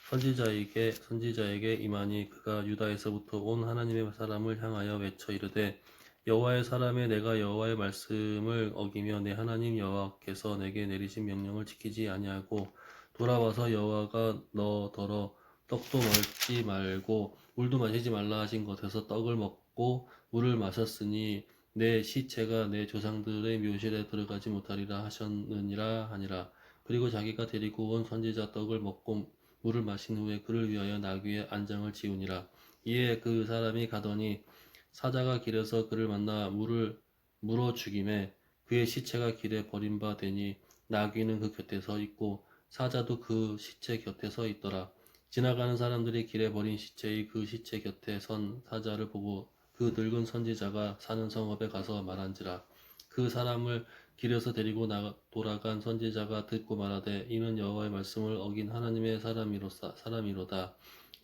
선지자에게 임하니 그가 유다에서부터 온 하나님의 사람을 향하여 외쳐 이르되 여호와의 사람에 내가 여호와의 말씀을 어기며 내 하나님 여호와께서 내게 내리신 명령을 지키지 아니하고 돌아와서 여호와가 너더러 떡도 먹지 말고 물도 마시지 말라 하신 것에서 떡을 먹고 물을 마셨으니 내 시체가 내 조상들의 묘실에 들어가지 못하리라 하셨느니라 하니라. 그리고 자기가 데리고 온 선지자 떡을 먹고 물을 마신 후에 그를 위하여 나귀의 안장을 지우니라. 이에 그 사람이 가더니 사자가 길에서 그를 만나 물어 죽임에 그의 시체가 길에 버린 바 되니 나귀는 그 곁에 서 있고 사자도 그 시체 곁에 서 있더라. 지나가는 사람들이 길에 버린 시체의 그 시체 곁에 선 사자를 보고 그 늙은 선지자가 사는 성읍에 가서 말한지라. 그 사람을 길에서 데리고 돌아간 선지자가 듣고 말하되 이는 여호와의 말씀을 어긴 하나님의 사람이로다.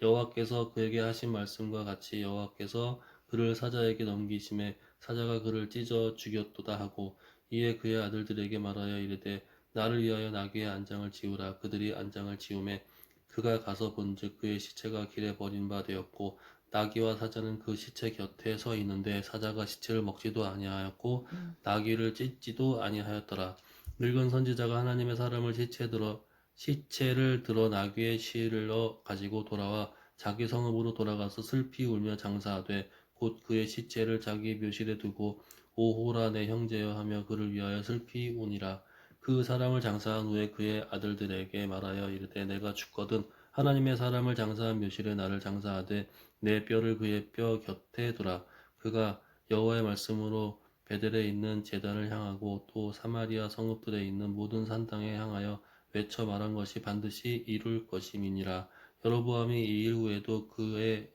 여호와께서 그에게 하신 말씀과 같이 여호와께서 그를 사자에게 넘기심에 사자가 그를 찢어 죽였도다 하고 이에 그의 아들들에게 말하여 이르되 나를 위하여 나귀의 안장을 지우라. 그들이 안장을 지우매 그가 가서 본즉 그의 시체가 길에 버린 바 되었고 나귀와 사자는 그 시체 곁에 서 있는데 사자가 시체를 먹지도 아니하였고 나귀를 찢지도 아니하였더라. 늙은 선지자가 하나님의 사람을 시체를 들어 나귀의 실로 가지고 돌아와 자기 성읍으로 돌아가서 슬피 울며 장사하되 곧 그의 시체를 자기 묘실에 두고 오호라 내 형제여 하며 그를 위하여 슬피 우니라. 그 사람을 장사한 후에 그의 아들들에게 말하여 이르되 내가 죽거든 하나님의 사람을 장사한 묘실에 나를 장사하되 내 뼈를 그의 뼈 곁에 두라. 그가 여호와의 말씀으로 베델에 있는 제단을 향하고 또 사마리아 성읍들에 있는 모든 산당에 향하여 외쳐 말한 것이 반드시 이룰 것임이니라. 여로보암이 이 일 후에도 그의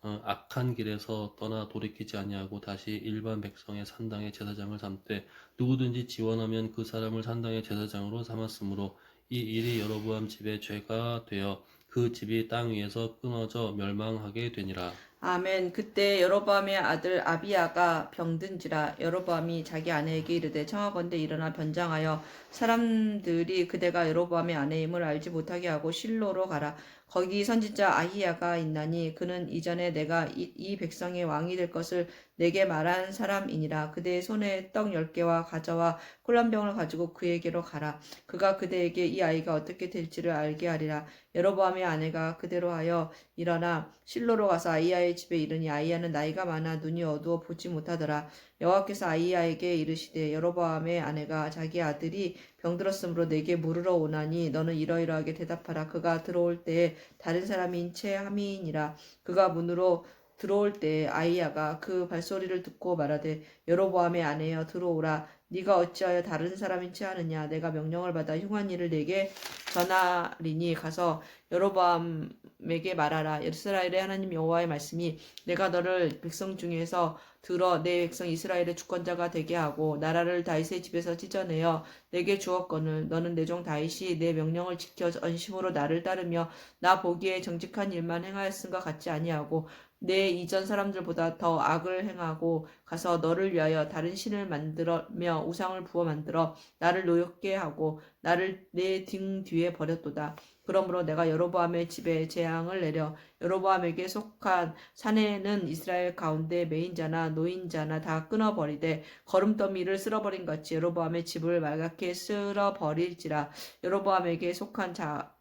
악한 길에서 떠나 돌이키지 아니하고 다시 일반 백성의 산당의 제사장을 삼되 누구든지 지원하면 그 사람을 산당의 제사장으로 삼았으므로 이 일이 여로보암 집의 죄가 되어 그 집이 땅 위에서 끊어져 멸망하게 되니라. 아멘. 그때 여로보암의 아들 아비야가 병든지라. 여로보암이 자기 아내에게 이르되 청하건대 일어나 변장하여 사람들이 그대가 여로보암의 아내임을 알지 못하게 하고 실로로 가라. 거기 선지자 아히야가 있나니 그는 이전에 내가 이 백성의 왕이 될 것을 내게 말한 사람이니라. 그대의 손에 떡 10개와 과자와 콜란병을 가지고 그에게로 가라. 그가 그대에게 이 아이가 어떻게 될지를 알게 하리라. 여로보암의 아내가 그대로 하여 일어나 실로로 가서 아히야의 집에 이르니 아히야는 나이가 많아 눈이 어두워 보지 못하더라. 여호와께서 아히야에게 이르시되 여로보암의 아내가 자기 아들이 병들었으므로 내게 물으러 오나니 너는 이러이러하게 대답하라. 그가 들어올 때에 다른 사람인 채 함이니라. 그가 문으로 들어올 때에 아히야가 그 발소리를 듣고 말하되 여로보암의 아내여 들어오라. 네가 어찌하여 다른 사람인 채 하느냐. 내가 명령을 받아 흉한 일을 내게 전하리니 가서 여로보암에게 말하라. 이스라엘의 하나님 여호와의 말씀이 내가 너를 백성 중에서 들어 내 백성 이스라엘의 주권자가 되게 하고 나라를 다윗의 집에서 찢어내어 내게 주었거늘 너는 내 종 다윗이 내 명령을 지켜 언심으로 나를 따르며 나 보기에 정직한 일만 행하였음과 같지 아니하고 내 이전 사람들보다 더 악을 행하고 가서 너를 위하여 다른 신을 만들며 우상을 부어 만들어 나를 노엽게 하고 나를 내 등 뒤에 버렸도다. 그러므로 내가 여로보암의 집에 재앙을 내려 여로보암에게 속한 사내는 이스라엘 가운데 매인자나 노인자나 다 끊어버리되 거름더미를 쓸어버린 같이 여로보암의 집을 말갛게 쓸어버릴지라. 여로보암에게 속한 자가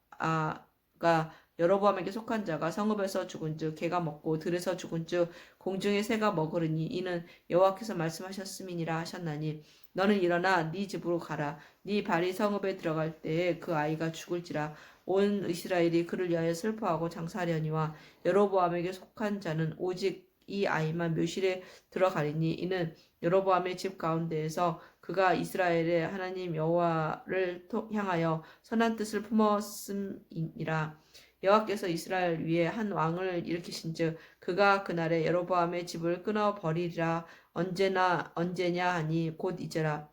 성읍에서 죽은즉 개가 먹고 들에서 죽은즉 공중의 새가 먹으리니 이는 여호와께서 말씀하셨음이니라 하셨나니 너는 일어나 네 집으로 가라. 네 발이 성읍에 들어갈 때에 그 아이가 죽을지라. 온 이스라엘이 그를 위하여 슬퍼하고 장사하려니와 여로보암에게 속한 자는 오직 이 아이만 묘실에 들어가리니 이는 여로보암의 집 가운데에서 그가 이스라엘의 하나님 여호와를 향하여 선한 뜻을 품었음이니라. 여호와께서 이스라엘 위에 한 왕을 일으키신즉 그가 그날에 여로보암의 집을 끊어버리리라. 언제냐 하니 곧 이제라.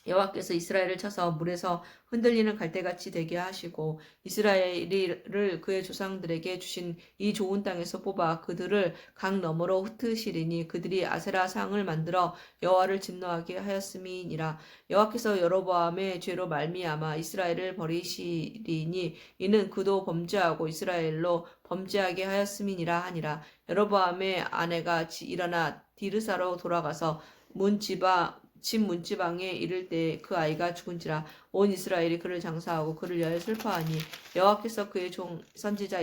여호와께서 이스라엘을 쳐서 물에서 흔들리는 갈대같이 되게 하시고 이스라엘을 그의 조상들에게 주신 이 좋은 땅에서 뽑아 그들을 강 너머로 흩으시리니 그들이 아세라 상을 만들어 여호와를 진노하게 하였음이니라. 여호와께서 여로보암의 죄로 말미암아 이스라엘을 버리시리니 이는 그도 범죄하고 이스라엘로 범죄하게 하였음이니라 하니라. 여로보암의 아내가 일어나 디르사로 돌아가서 집 문지방에 이를 때 그 아이가 죽은지라. 온 이스라엘이 그를 장사하고 그를 위하여 슬퍼하니 여호와께서 그의 종 선지자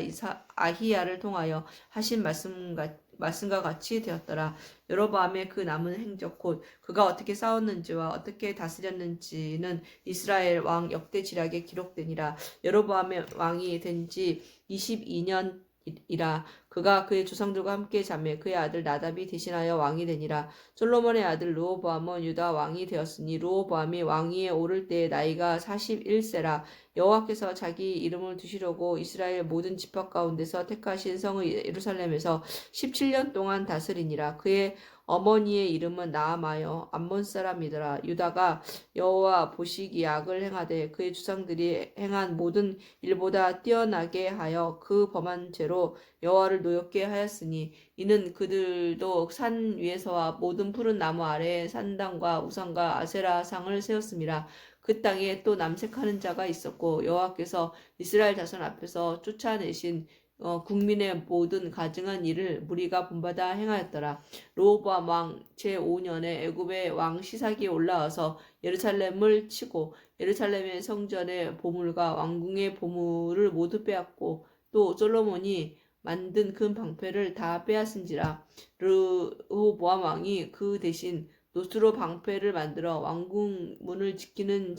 아히야를 통하여 하신 말씀과 같이 되었더라. 여로보암의 그 남은 행적 곧 그가 어떻게 싸웠는지와 어떻게 다스렸는지는 이스라엘 왕 역대 지략에 기록되니라. 여로보암의 왕이 된 지 22년이라. 그가 그의 조상들과 함께 자매 그의 아들 나답이 대신하여 왕이 되니라. 솔로몬의 아들 르호보암은 유다 왕이 되었으니 르호보암이 왕위에 오를 때의 나이가 41세라. 여호와께서 자기 이름을 두시려고 이스라엘 모든 지파 가운데서 택하신 성의 예루살렘에서 17년 동안 다스리니라. 그의 어머니의 이름은 나아마여 암몬 사람이더라. 유다가 여호와 보시기에 악을 행하되 그의 주상들이 행한 모든 일보다 뛰어나게 하여 그 범한 죄로 여호와를 노엽게 하였으니 이는 그들도 산 위에서와 모든 푸른 나무 아래에 산당과 우상과 아세라 상을 세웠음이라. 그 땅에 또 남색하는 자가 있었고 여호와께서 이스라엘 자손 앞에서 쫓아내신 국민의 모든 가증한 일을 무리가 본받아 행하였더라. 르호보암 왕 제5년에 애굽의 왕 시삭이 올라와서 예루살렘을 치고 예루살렘의 성전의 보물과 왕궁의 보물을 모두 빼앗고 또 솔로몬이 만든 금 방패를 다 빼앗은지라. 르호보암 왕이 그 대신 노스로 방패를 만들어 왕궁 문을 지키는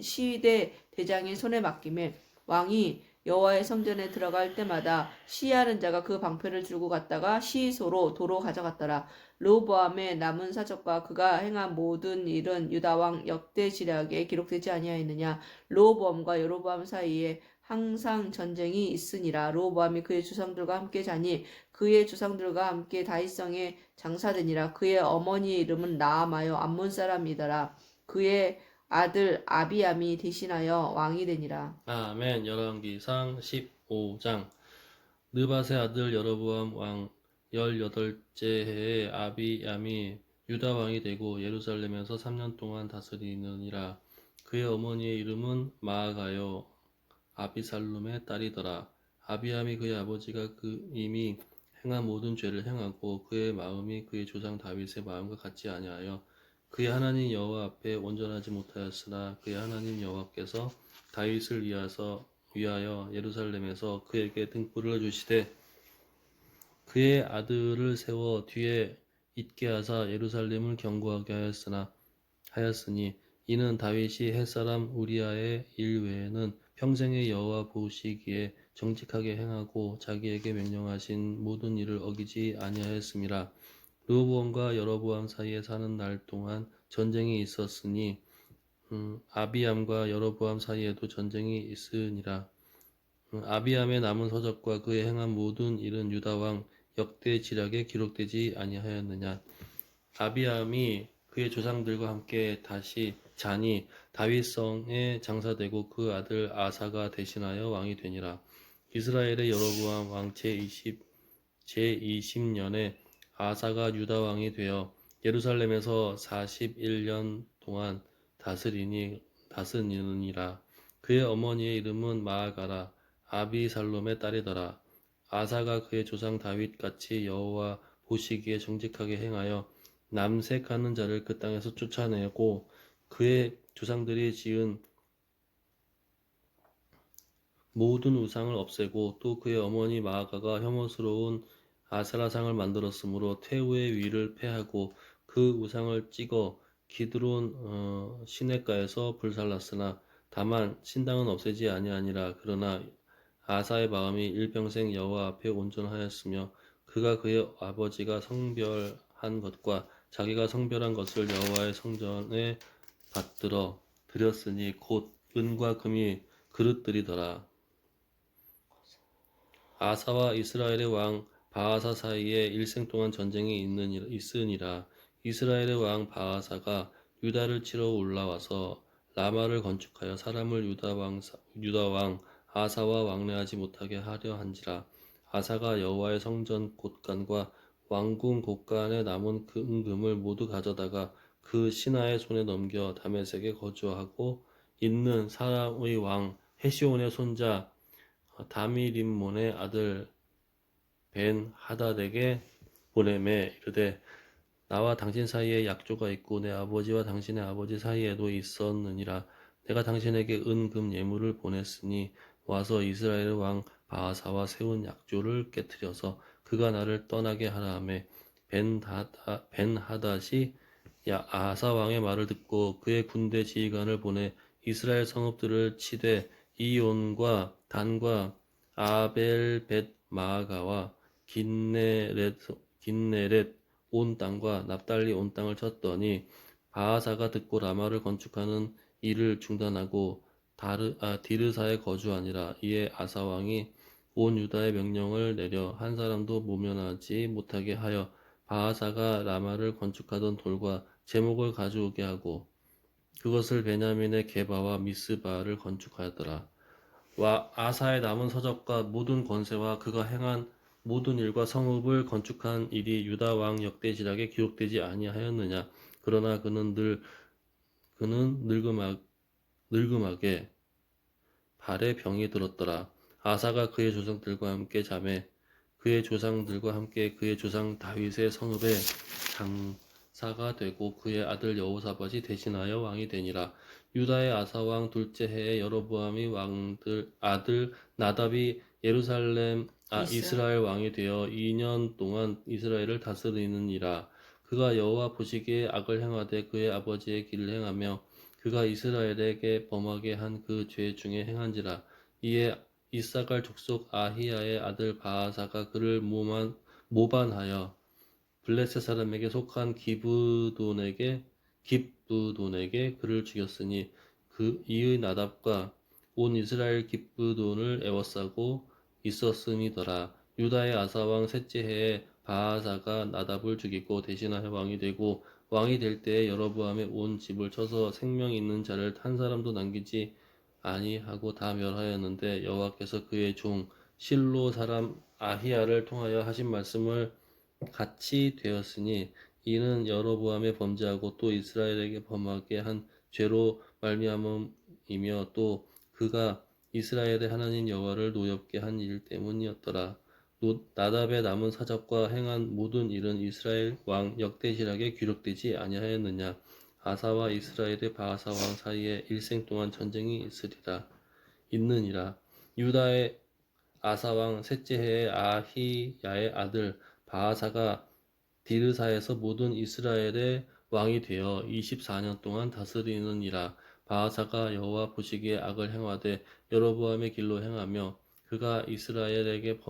시위대 대장의 손에 맡기매 왕이 여호와의 성전에 들어갈 때마다 시위하는 자가 그 방패를 들고 갔다가 시소로 도로 가져갔더라. 르호보암의 남은 사적과 그가 행한 모든 일은 유다 왕 역대 지략에 기록되지 아니하였느냐. 르호보암과 여로보암 사이에 항상 전쟁이 있으니라. 르호보암이 그의 주상들과 함께 자니 그의 주상들과 함께 다윗성에 장사되니라. 그의 어머니의 이름은 나아마여 암몬 사람이더라. 그의 아들 아비암이 대신하여 왕이 되니라. 아멘. 열왕기상 15장. 느밧의 아들 여로보암 왕 18째 해에 아비암이 유다 왕이 되고 예루살렘에서 3년 동안 다스리느니라. 그의 어머니의 이름은 마아가요 아비살룸의 딸이더라. 아비암이 그의 아버지가 이미 행한 모든 죄를 행하고 그의 마음이 그의 조상 다윗의 마음과 같지 아니하여 그의 하나님 여호와 앞에 온전하지 못하였으나 그의 하나님 여호와께서 다윗을 위하여 예루살렘에서 그에게 등불을 주시되 그의 아들을 세워 뒤에 있게 하사 예루살렘을 견고하게 하였으니 이는 다윗이 햇사람 우리아의 일 외에는 평생의 여호와 보시기에 정직하게 행하고 자기에게 명령하신 모든 일을 어기지 아니하였음이라. 르호보암과 여로보암 사이에 사는 날 동안 전쟁이 있었으니 아비암과 여로보암 사이에도 전쟁이 있으니라. 아비암의 남은 서적과 그의 행한 모든 일은 유다 왕 역대 지략에 기록되지 아니하였느냐. 아비암이 그의 조상들과 함께 다시 자니 다윗성에 장사되고 그 아들 아사가 대신하여 왕이 되니라. 이스라엘의 여로보암 왕 제20년에 아사가 유다 왕이 되어 예루살렘에서 41년 동안 다스리느니라. 그의 어머니의 이름은 마아가라 아비살롬의 딸이더라. 아사가 그의 조상 다윗같이 여호와 보시기에 정직하게 행하여 남색하는 자를 그 땅에서 쫓아내고 그의 조상들이 지은 모든 우상을 없애고 또 그의 어머니 마아가가 혐오스러운 아세라상을 만들었으므로 태우의 위를 패하고 그 우상을 찍어 기드론 시냇가에서 불살랐으나 다만 신당은 없애지 아니하니라. 그러나 아사의 마음이 일평생 여호와 앞에 온전하였으며 그가 그의 아버지가 성별한 것과 자기가 성별한 것을 여호와의 성전에 받들어 드렸으니 곧 은과 금이 그릇들이더라. 아사와 이스라엘의 왕 바아사 사이에 일생 동안 전쟁이 있으니라. 이스라엘의 왕 바아사가 유다를 치러 올라와서 라마를 건축하여 사람을 유다 왕 아사와 왕래하지 못하게 하려 한지라. 아사가 여호와의 성전 곳간과 왕궁 곳간에 남은 은금을 모두 가져다가 그 신하의 손에 넘겨 다메섹에 거주하고 있는 사람의 왕 헤시온의 손자 다미림몬의 아들 벤 하닷에게 보내매 이르되 나와 당신 사이에 약조가 있고 내 아버지와 당신의 아버지 사이에도 있었느니라. 내가 당신에게 은, 금, 예물을 보냈으니 와서 이스라엘 왕 바하사와 세운 약조를 깨뜨려서 그가 나를 떠나게 하라 하매 벤하닷이 아사 왕의 말을 듣고 그의 군대 지휘관을 보내 이스라엘 성읍들을 치되 이온과 단과 아벨벳 마아가와 긴네렛 온 땅과 납달리 온 땅을 쳤더니 바하사가 듣고 라마를 건축하는 일을 중단하고 디르사에 거주하니라. 이에 아사 왕이 온 유다의 명령을 내려 한 사람도 모면하지 못하게 하여 바하사가 라마를 건축하던 돌과 제목을 가져오게 하고 그것을 베냐민의 게바와 미스바를 건축하였더라. 와 아사의 남은 서적과 모든 권세와 그가 행한 모든 일과 성읍을 건축한 일이 유다 왕 역대지략에 기록되지 아니하였느냐. 그러나 그는 늙음하게 발에 병이 들었더라. 아사가 그의 조상들과 함께 자매 그의 조상들과 함께 그의 조상 다윗의 성읍에 장사가 되고 그의 아들 여호사밧이 대신하여 왕이 되니라. 유다의 아사 왕 둘째 해에 여로보암이 아들 나답이 이스라엘 왕이 되어 2년 동안 이스라엘을 다스리느니라. 그가 여호와 보시기에 악을 행하되 그의 아버지의 길을 행하며 그가 이스라엘에게 범하게 한 그 죄 중에 행한지라. 이에 이사갈 족속 아히야의 아들 바하사가 그를 모반하여 블레셋 사람에게 속한 깁브돈에게 그를 죽였으니 이의 나답과 온 이스라엘 깁브돈을 애워싸고 있었음이더라. 유다의 아사 왕 셋째 해에 바하사가 나답을 죽이고 대신하여 왕이 되고 왕이 될 때에 여로보암의 온 집을 쳐서 생명 있는 자를 한 사람도 남기지 아니하고 다 멸하였는데 여호와께서 그의 종 실로 사람 아히야를 통하여 하신 말씀을 같이 되었으니 이는 여로보암의 범죄하고 또 이스라엘에게 범하게 한 죄로 말미암음이며 또 그가 이스라엘의 하나님 여호와를 노엽게 한 일 때문이었더라. 나답의 남은 사적과 행한 모든 일은 이스라엘 왕 역대시락에 기록되지 아니하였느냐. 아사와 이스라엘의 바하사 왕 사이에 일생 동안 전쟁이 있느니라. 유다의 아사 왕 셋째 해에 아히야의 아들 바하사가 디르사에서 모든 이스라엘의 왕이 되어 24년 동안 다스리느니라. 바하사가 여호와 보시기에 악을 행하되 여로보암의 길로 행하며 그가 이스라엘에게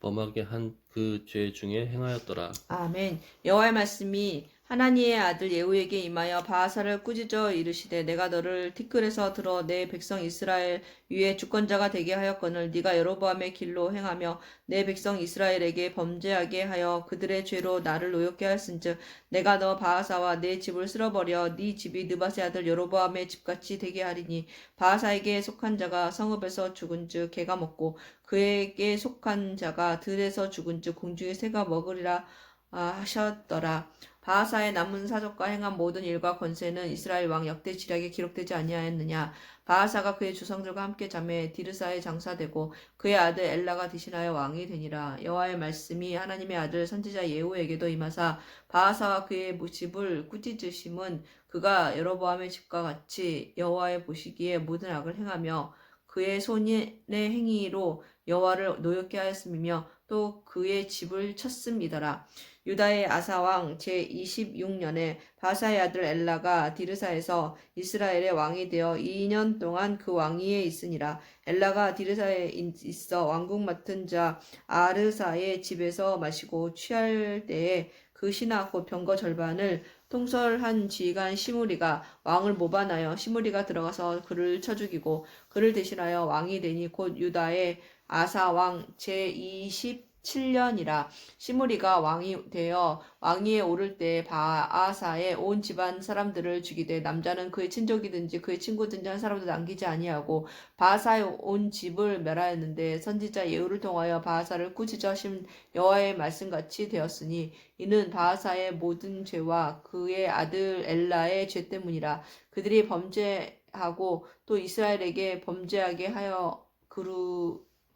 범하게 한 그 죄 중에 행하였더라. 아멘. 여호와의 말씀이 하나니의 아들 예후에게 임하여 바하사를 꾸짖어 이르시되 내가 너를 티끌에서 들어 내 백성 이스라엘 위에 주권자가 되게 하였거늘 네가 여로보암의 길로 행하며 내 백성 이스라엘에게 범죄하게 하여 그들의 죄로 나를 노엽게 하였은즉 내가 너 바하사와 내 집을 쓸어버려 네 집이 느밧의 아들 여로보암의 집같이 되게 하리니 바하사에게 속한 자가 성읍에서 죽은즉 개가 먹고 그에게 속한 자가 들에서 죽은즉 공중의 새가 먹으리라 하셨더라. 바하사의 남은 사적과 행한 모든 일과 권세는 이스라엘 왕 역대지략에 기록되지 아니하였느냐. 바하사가 그의 조상들과 함께 자매 디르사에 장사되고 그의 아들 엘라가 대신하여 왕이 되니라. 여호와의 말씀이 하나님의 아들 선지자 예후에게도 임하사 바하사와 그의 집을 꾸짖으심은 그가 여로보암의 집과 같이 여호와의 보시기에 모든 악을 행하며 그의 손의 행위로 여호와를 노엽게 하였음이며 또 그의 집을 쳤음이더라. 유다의 아사왕 제26년에 바사의 아들 엘라가 디르사에서 이스라엘의 왕이 되어 2년 동안 그 왕위에 있으니라. 엘라가 디르사에 있어 왕국 맡은 자 아르사의 집에서 마시고 취할 때에 그 신하 곧 병거 절반을 통솔한 지휘관 시므리가 왕을 모반하여 시므리가 들어가서 그를 쳐 죽이고 그를 대신하여 왕이 되니 곧 유다의 아사 왕 제27년이라. 시므리가 왕이 되어 왕위에 오를 때 바아사의 온 집안 사람들을 죽이되 남자는 그의 친족이든지 그의 친구든지 한 사람도 남기지 아니하고 바아사의 온 집을 멸하였는데 선지자 예후를 통하여 바아사를 꾸짖으신 여호와의 말씀같이 되었으니 이는 바아사의 모든 죄와 그의 아들 엘라의 죄 때문이라. 그들이 범죄하고 또 이스라엘에게 범죄하게 하여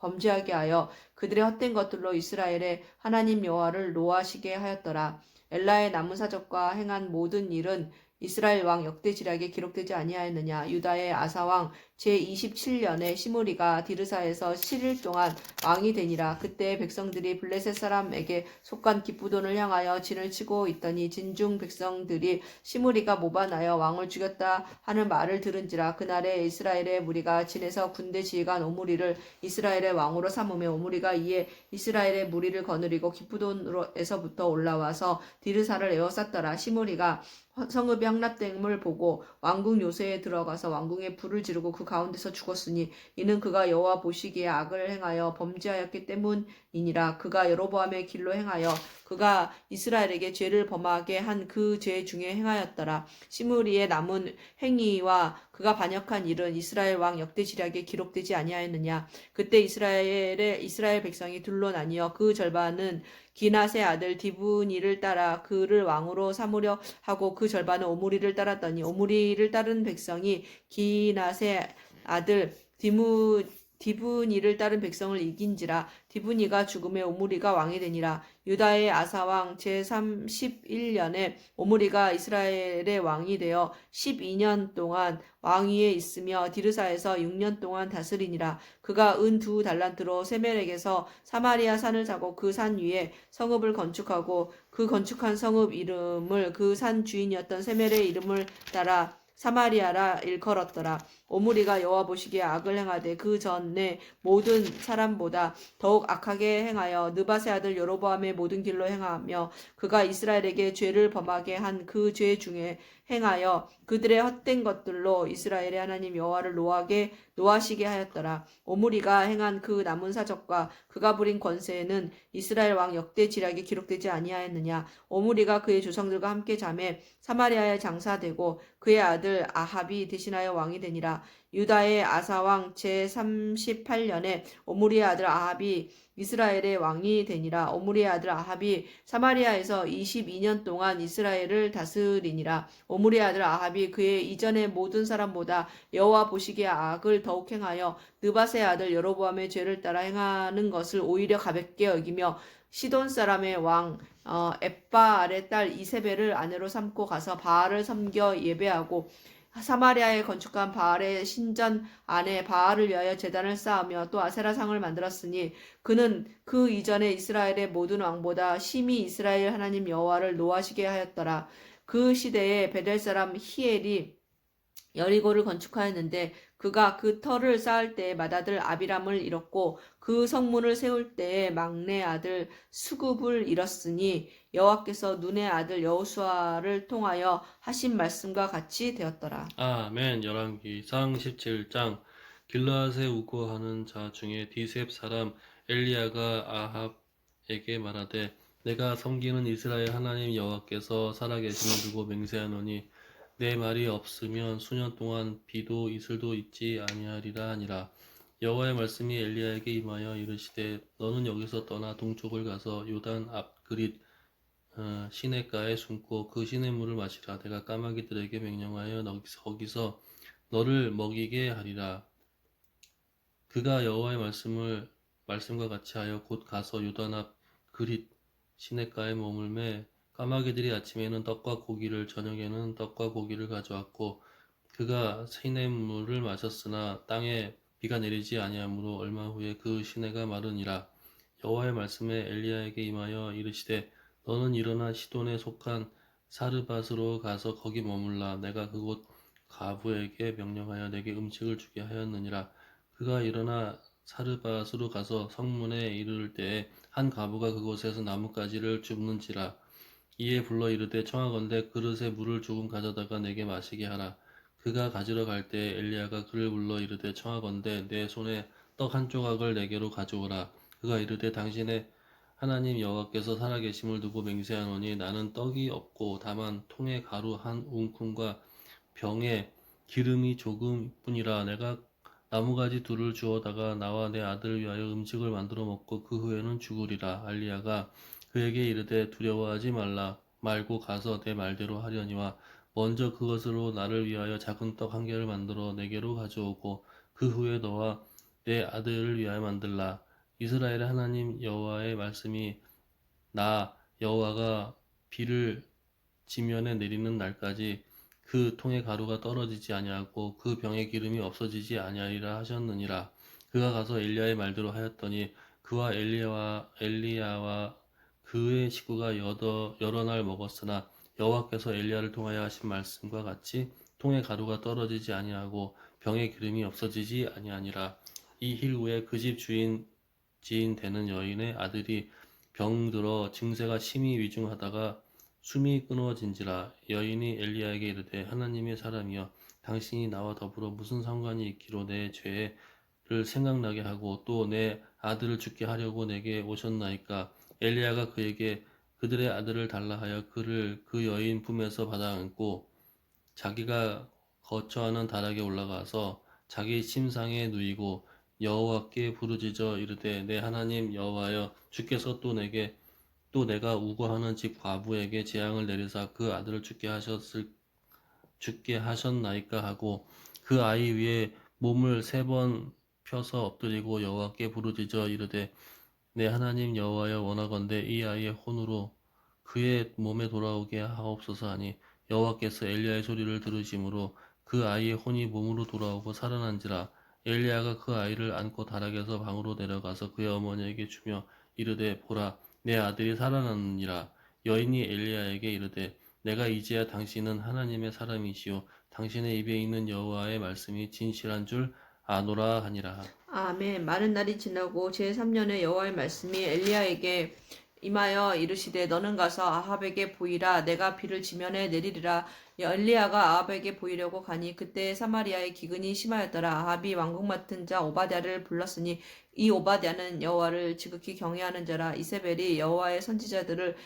범죄하게 하여 그들의 헛된 것들로 이스라엘의 하나님 여호와를 노하시게 하였더라. 엘라의 나무사적과 행한 모든 일은 이스라엘 왕 역대지략에 기록되지 아니하였느냐. 유다의 아사왕 제27년에 시므리가 디르사에서 7일 동안 왕이 되니라. 그때 백성들이 블레셋 사람에게 속한 기쁘돈을 향하여 진을 치고 있더니 진중 백성들이 시므리가 모반하여 왕을 죽였다 하는 말을 들은지라. 그날에 이스라엘의 무리가 진에서 군대 지휘관 오므리를 이스라엘의 왕으로 삼으며 오므리가 이에 이스라엘의 무리를 거느리고 기쁘돈에서부터 올라와서 디르사를 에워쌌더라. 시므리가 성읍이 향락됨을 보고 왕궁 요새에 들어가서 왕궁에 불을 지르고 그 가운데서 죽었으니 이는 그가 여호와 보시기에 악을 행하여 범죄하였기 때문이니라. 그가 여로보암의 길로 행하여 그가 이스라엘에게 죄를 범하게 한 그 죄 중에 행하였더라. 시므리의 남은 행위와 그가 반역한 일은 이스라엘 왕 역대지략에 기록되지 아니하였느냐. 그때 이스라엘 백성이 둘로 나뉘어 그 절반은 기낫의 아들 디브니를 따라 그를 왕으로 삼으려 하고 그 절반은 오므리를 따랐더니 오므리를 따른 백성이 기낫의 아들 디브니를 따른 백성을 이긴지라. 디브니가 죽음에 오므리가 왕이 되니라. 유다의 아사왕 제31년에 오므리가 이스라엘의 왕이 되어 12년 동안 왕위에 있으며 디르사에서 6년 동안 다스리니라. 그가 은 2달란트로 세멜에게서 사마리아 산을 사고 그 산 위에 성읍을 건축하고 그 건축한 성읍 이름을 그 산 주인이었던 세멜의 이름을 따라 사마리아라 일컬었더라. 오므리가 여호와 보시기에 악을 행하되 그 전에 모든 사람보다 더욱 악하게 행하여 느밧의 아들 여로보암의 모든 길로 행하며 그가 이스라엘에게 죄를 범하게 한 그 죄 중에 행하여 그들의 헛된 것들로 이스라엘의 하나님 여호와를 노하시게 하였더라. 오므리가 행한 그 남은 사적과 그가 부린 권세는 이스라엘 왕 역대지략에 기록되지 아니하였느냐. 오므리가 그의 조상들과 함께 잠에 사마리아에 장사되고 그의 아들 아합이 대신하여 왕이 되니라. 유다의 아사왕 제38년에 오므리의 아들 아합이 이스라엘의 왕이 되니라. 오므리의 아들 아합이 사마리아에서 22년 동안 이스라엘을 다스리니라. 오므리의 아들 아합이 그의 이전의 모든 사람보다 여호와 보시기에 악을 더욱 행하여 느밧의 아들 여로보암의 죄를 따라 행하는 것을 오히려 가볍게 여기며 시돈 사람의 왕 엣바알의 딸 이세벨을 아내로 삼고 가서 바알을 섬겨 예배하고 사마리아에 건축한 바알의 신전 안에 바알을 위하여 제단을 쌓으며 또 아세라상을 만들었으니 그는 그 이전에 이스라엘의 모든 왕보다 심히 이스라엘 하나님 여호와를 노하시게 하였더라. 그 시대에 베델 사람 히엘이 여리고를 건축하였는데 그가 그 터를 쌓을 때에 맏아들 아비람을 잃었고 그 성문을 세울 때에 막내 아들 수굽을 잃었으니 여호와께서 눈의 아들 여호수아를 통하여 하신 말씀과 같이 되었더라. 아멘. 열왕기상 17장. 길르앗에 우거하는 자 중에 디셉 사람 엘리야가 아합에게 말하되 내가 섬기는 이스라엘 하나님 여호와께서 살아계심을 두고 맹세하노니 내 말이 없으면 수년 동안 비도 이슬도 있지 아니하리라 하니라. 여호와의 말씀이 엘리야에게 임하여 이르시되 너는 여기서 떠나 동쪽을 가서 요단 앞 그릿 시냇가에 숨고 그 시냇물을 마시라. 내가 까마귀들에게 명령하여 거기서 너를 먹이게 하리라. 그가 여호와의 말씀과 같이 하여 곧 가서 요단 앞 그릿 시냇가에 머물매 까마귀들이 아침에는 떡과 고기를 저녁에는 떡과 고기를 가져왔고 그가 시냇물을 마셨으나 땅에 비가 내리지 아니하므로 얼마 후에 그 시내가 마르니라. 여호와의 말씀에 엘리야에게 임하여 이르시되 너는 일어나 시돈에 속한 사르밧으로 가서 거기 머물라. 내가 그곳 과부에게 명령하여 내게 음식을 주게 하였느니라. 그가 일어나 사르밧으로 가서 성문에 이르를 때에 한 과부가 그곳에서 나뭇가지를 줍는지라. 이에 불러 이르되 청하건대 그릇에 물을 조금 가져다가 내게 마시게 하라. 그가 가지러 갈 때에 엘리야가 그를 불러 이르되 청하건대 내 손에 떡 한 조각을 내게로 가져오라. 그가 이르되 당신의 하나님 여호와께서 살아계심을 두고 맹세하노니 나는 떡이 없고 다만 통에 가루 한 웅큼과 병에 기름이 조금 뿐이라. 내가 나무가지 둘을 주어다가 나와 내 아들을 위하여 음식을 만들어 먹고 그 후에는 죽으리라. 엘리야가 그에게 이르되 두려워하지 말고 가서 내 말대로 하려니와 먼저 그것으로 나를 위하여 작은 떡 한 개를 만들어 내게로 가져오고 그 후에 너와 내 아들을 위하여 만들라. 이스라엘의 하나님 여호와의 말씀이 나 여호와가 비를 지면에 내리는 날까지 그 통의 가루가 떨어지지 아니하고 그 병의 기름이 없어지지 아니하리라 하셨느니라. 그가 가서 엘리야의 말대로 하였더니 그와 엘리야와 그의 식구가 여러 날 먹었으나 여호와께서 엘리야를 통하여 하신 말씀과 같이 통의 가루가 떨어지지 아니하고 병의 기름이 없어지지 아니하니라. 이 일 후에 그 집 지인 되는 여인의 아들이 병들어 증세가 심히 위중하다가 숨이 끊어진지라. 여인이 엘리야에게 이르되 하나님의 사람이여 당신이 나와 더불어 무슨 상관이 있기로 내 죄를 생각나게 하고 또 내 아들을 죽게 하려고 내게 오셨나이까. 엘리야가 그에게 그들의 아들을 달라 하여 그를 그 여인 품에서 받아 안고 자기가 거처하는 다락에 올라가서 자기 침상에 누이고 여호와께 부르짖어 이르되 내 하나님 여호와여 주께서 또 내가 우거하는 집 과부에게 재앙을 내리사 그 아들을 죽게 하셨나이까 하고 그 아이 위에 몸을 3번 펴서 엎드리고 여호와께 부르짖어 이르되 내 하나님 여호와여 원하건대 이 아이의 혼으로 그의 몸에 돌아오게 하옵소서 하니 여호와께서 엘리야의 소리를 들으심으로 그 아이의 혼이 몸으로 돌아오고 살아난지라. 엘리야가 그 아이를 안고 다락에서 방으로 내려가서 그의 어머니에게 주며 이르되 보라 내 아들이 살아났느니라. 여인이 엘리야에게 이르되 내가 이제야 당신은 하나님의 사람이시요 당신의 입에 있는 여호와의 말씀이 진실한 줄 아노라 하니라. 아멘. 많은 날이 지나고 제3년에 여호와의 말씀이 엘리야에게 임하여 이르시되 너는 가서 아합에게 보이라. 내가 비를 지면에 내리리라. 엘리야가 아합에게 보이려고 가니 그때 사마리아의 기근이 심하였더라. 아합이 왕궁 맡은 자 오바댜를 불렀으니 이 오바댜는 여호와를 지극히 경외하는 자라. 이세벨이 여호와의 선지자들을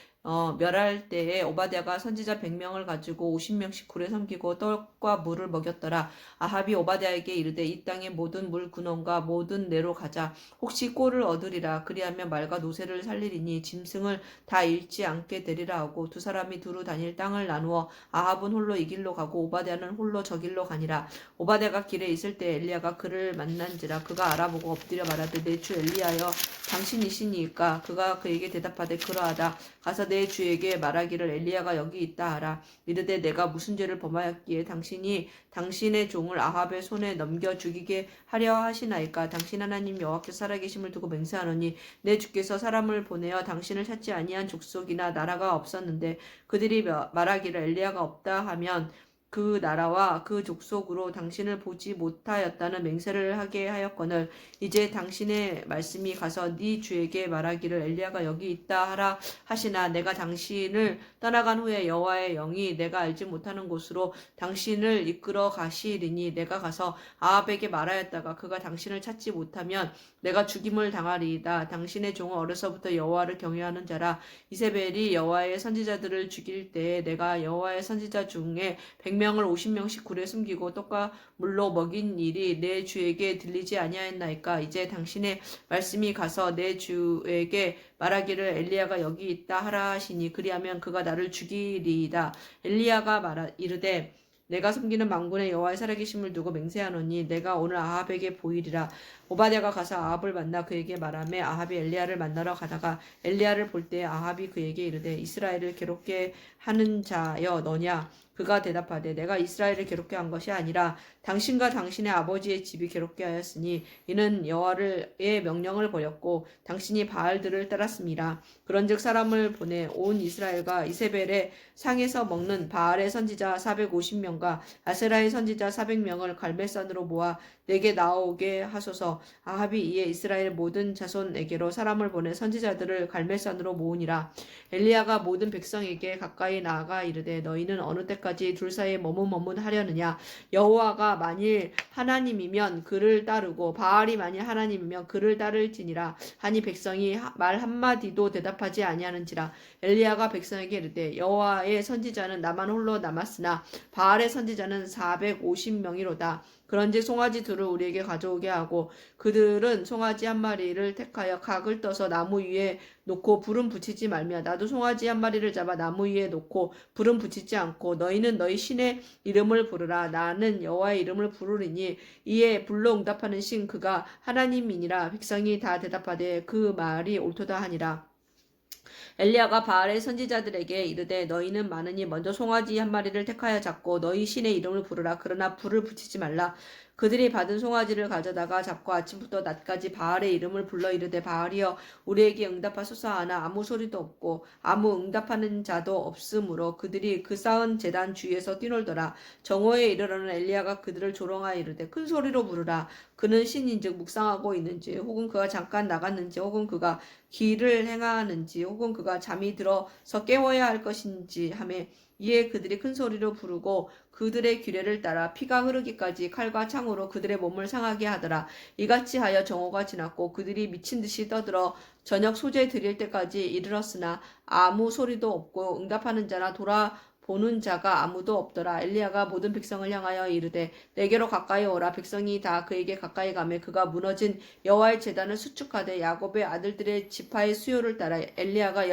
멸할 때에 오바댜가 선지자 100명을 가지고 50명씩 굴에 섬기고 떡과 물을 먹였더라. 아합이 오바댜에게 이르되 이 땅의 모든 물 근원과 모든 내로 가자. 혹시 꼴을 얻으리라. 그리하면 말과 노새를 살리리니 짐승을 다 잃지 않게 되리라 하고 두 사람이 두루 다닐 땅을 나누어 아합은 홀로 이 길로 가고 오바댜는 홀로 저 길로 가니라. 오바댜가 길에 있을 때 엘리야가 그를 만난지라. 그가 알아보고 엎드려 말하되 내 주 엘리야여 당신이시니까. 그가 그에게 대답하되 그러하다. 가서 내 주에게 말하기를 엘리야가 여기 있다 하라. 이르되 내가 무슨 죄를 범하였기에 당신이 당신의 종을 아합의 손에 넘겨 죽이게 하려 하시나이까. 당신 하나님 여호와께서 살아계심을 두고 맹세하노니 내 주께서 사람을 보내어 당신을 찾지 아니한 족속이나 나라가 없었는데 그들이 말하기를 엘리야가 없다 하면 그 나라와 그 족속으로 당신을 보지 못하였다는 맹세를 하게 하였거늘 이제 당신의 말씀이 가서 네 주에게 말하기를 엘리야가 여기 있다 하라 하시나 내가 당신을 떠나간 후에 여호와의 영이 내가 알지 못하는 곳으로 당신을 이끌어 가시리니 내가 가서 아합에게 말하였다가 그가 당신을 찾지 못하면 내가 죽임을 당하리이다. 당신의 종은 어려서부터 여호와를 경외하는 자라. 이세벨이 여호와의 선지자들을 죽일 때에 내가 여호와의 선지자 중에 100명을 50명씩 굴에 숨기고 떡과 물로 먹인 일이 내 주에게 들리지 아니하였나이까. 이제 당신의 말씀이 가서 내 주에게 말하기를 엘리야가 여기 있다 하라 하시니 그리하면 그가 나를 죽이리이다. 엘리야가 이르되 내가 섬기는 망군의 여호와의 살아계심을 두고 맹세하노니 내가 오늘 아합에게 보이리라. 오바댜가 가서 아합을 만나 그에게 말하매 아합이 엘리야를 만나러 가다가 엘리야를 볼 때 아합이 그에게 이르되 이스라엘을 괴롭게 하는 자여 너냐. 그가 대답하되 내가 이스라엘을 괴롭게 한 것이 아니라 당신과 당신의 아버지의 집이 괴롭게 하였으니 이는 여호와의 명령을 버렸고 당신이 바알들을 따랐습니다. 그런즉 사람을 보내 온 이스라엘과 이세벨의 상에서 먹는 바알의 선지자 450명과 아세라의 선지자 400명을 갈멜산으로 모아 내게 나오게 하소서. 아합이 이에 이스라엘 모든 자손에게로 사람을 보내 선지자들을 갈멜산으로 모으니라. 엘리야가 모든 백성에게 가까이 나아가 이르되 너희는 어느 때까지 둘 사이에 머뭇머뭇하려느냐. 여호와가 만일 하나님이면 그를 따르고 바알이 만일 하나님이면 그를 따를지니라 하니 백성이 말 한마디도 대답하지 아니하는지라. 엘리야가 백성에게 이르되 여호와의 선지자는 나만 홀로 남았으나 바알의 선지자는 450명이로다. 그런즉 송아지 둘을 우리에게 가져오게 하고 그들은 송아지 한 마리를 택하여 각을 떠서 나무 위에 놓고 불은 붙이지 말며 나도 송아지 한 마리를 잡아 나무 위에 놓고 불은 붙이지 않고 너희 너희는 너희 신의 이름을 부르라. 나는 여호와의 이름을 부르리니 이에 불러 응답하는 신 그가 하나님이니라. 백성이 다 대답하되 그 말이 옳도다 하니라. 엘리야가 바알의 선지자들에게 이르되 너희는 많으니 먼저 송아지 한 마리를 택하여 잡고 너희 신의 이름을 부르라. 그러나 불을 붙이지 말라. 그들이 받은 송아지를 가져다가 잡고 아침부터 낮까지 바알의 이름을 불러 이르되 바알이여 우리에게 응답하소서 하나 아무 소리도 없고 아무 응답하는 자도 없으므로 그들이 그 쌓은 제단 주위에서 뛰놀더라. 정오에 이르러는 엘리야가 그들을 조롱하여 이르되 큰 소리로 부르라. 그는 신인즉 묵상하고 있는지 혹은 그가 잠깐 나갔는지 혹은 그가 길을 행하는지 혹은 그가 잠이 들어서 깨워야 할 것인지 하매 이에 그들이 큰 소리로 부르고 그들의 규례를 따라 피가 흐르기까지 칼과 창으로 그들의 몸을 상하게 하더라. 이같이 하여 정오가 지났고 그들이 미친 듯이 떠들어 저녁 소재 드릴 때까지 이르렀으나 아무 소리도 없고 응답하는 자나 돌아보는 자가 아무도 없더라. 엘리야가 모든 백성을 향하여 이르되 내게로 가까이 오라. 백성이 다 그에게 가까이 가매 그가 무너진 여호와의 제단을 수축하되 야곱의 아들들의 지파의 수요를 따라 엘리야가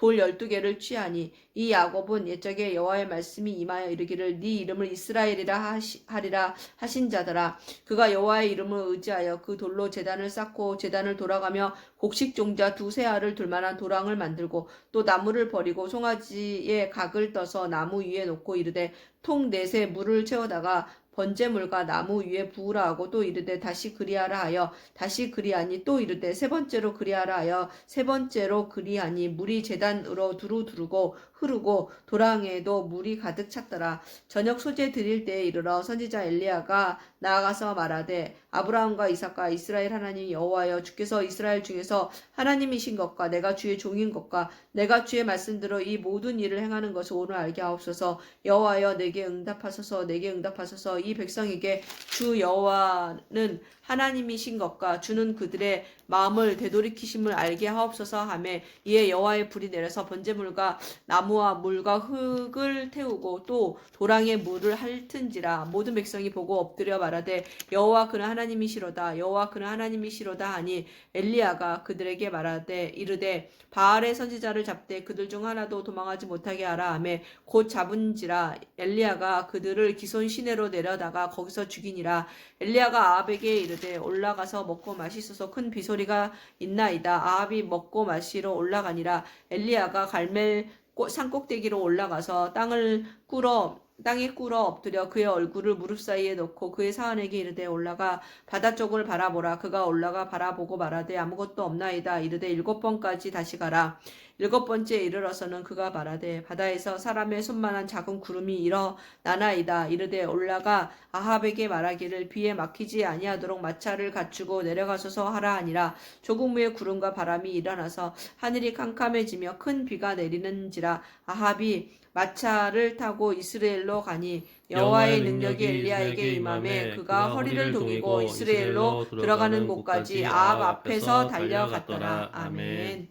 돌 12개를 취하니 이 야곱은 옛적에 여호와의 말씀이 임하여 이르기를 네 이름을 이스라엘이라 하리라 하신 자더라. 그가 여호와의 이름을 의지하여 그 돌로 제단을 쌓고 제단을 돌아가며 곡식 종자 두세 알을 둘 만한 도랑을 만들고 또 나무를 버리고 송아지의 각을 떠서 나무 위에 놓고 이르되 통 넷에 물을 채우다가 번제물과 나무 위에 부으라 하고 또 이르되 다시 그리하라 하여 다시 그리하니 또 이르되 세 번째로 그리하라 하여 세 번째로 그리하니 물이 제단으로 두루두르고 흐르고 도랑에도 물이 가득 찼더라. 저녁 소재 드릴 때에 이르러 선지자 엘리야가 나아가서 말하되 아브라함과 이삭과 이스라엘 하나님 여호와여 주께서 이스라엘 중에서 하나님이신 것과 내가 주의 종인 것과 내가 주의 말씀대로 이 모든 일을 행하는 것을 오늘 알게 하옵소서. 여호와여 내게 응답하소서. 내게 응답하소서. 이 백성에게 주 여호와는 하나님이신 것과 주는 그들의 마음을 되돌이키심을 알게 하옵소서 하매 이에 여호와의 불이 내려서 번제물과 나무와 물과 흙을 태우고 또 도랑에 물을 핥은지라. 모든 백성이 보고 엎드려 말하되 여호와 그는 하나님이시로다. 여호와 그는 하나님이시로다 하니 엘리야가 그들에게 말하되 이르되 바알의 선지자를 잡되 그들 중 하나도 도망하지 못하게 하라 하매 곧 잡은지라. 엘리야가 그들을 기손 시내로 내려다가 거기서 죽이니라. 엘리야가 아합에게 이르되 올라가서 먹고 마시소서. 큰 비소리가 있나이다. 아합이 먹고 마시러 올라가니라. 엘리야가 갈멜 산꼭대기로 올라가서 땅에 꿇어 엎드려 그의 얼굴을 무릎 사이에 놓고 그의 사환에게 이르되 올라가 바다 쪽을 바라보라. 그가 올라가 바라보고 말하되 아무것도 없나이다. 이르되 7번까지 다시 가라. 7번째 이르러서는 그가 말하되 바다에서 사람의 손만한 작은 구름이 일어나나이다. 이르되 올라가 아합에게 말하기를 비에 막히지 아니하도록 마차를 갖추고 내려가소서 하라 하니라. 조금 후에 구름과 바람이 일어나서 하늘이 캄캄해지며 큰 비가 내리는지라. 아합이 마차를 타고 이스라엘로 가니 여호와의 능력이 엘리야에게 임하매 그가 허리를 동이고 이스라엘로 들어가는 곳까지 아합 앞에서 달려갔더라. 아멘.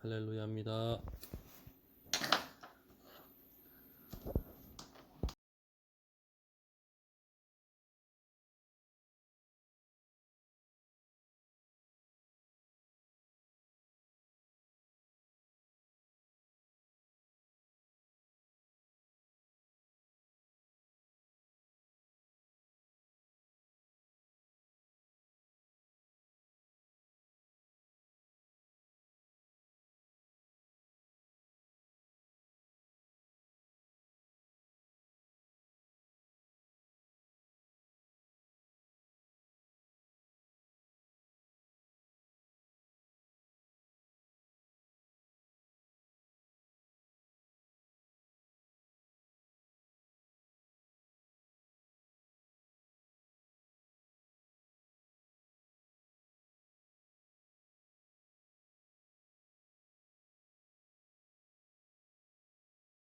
할렐루야입니다.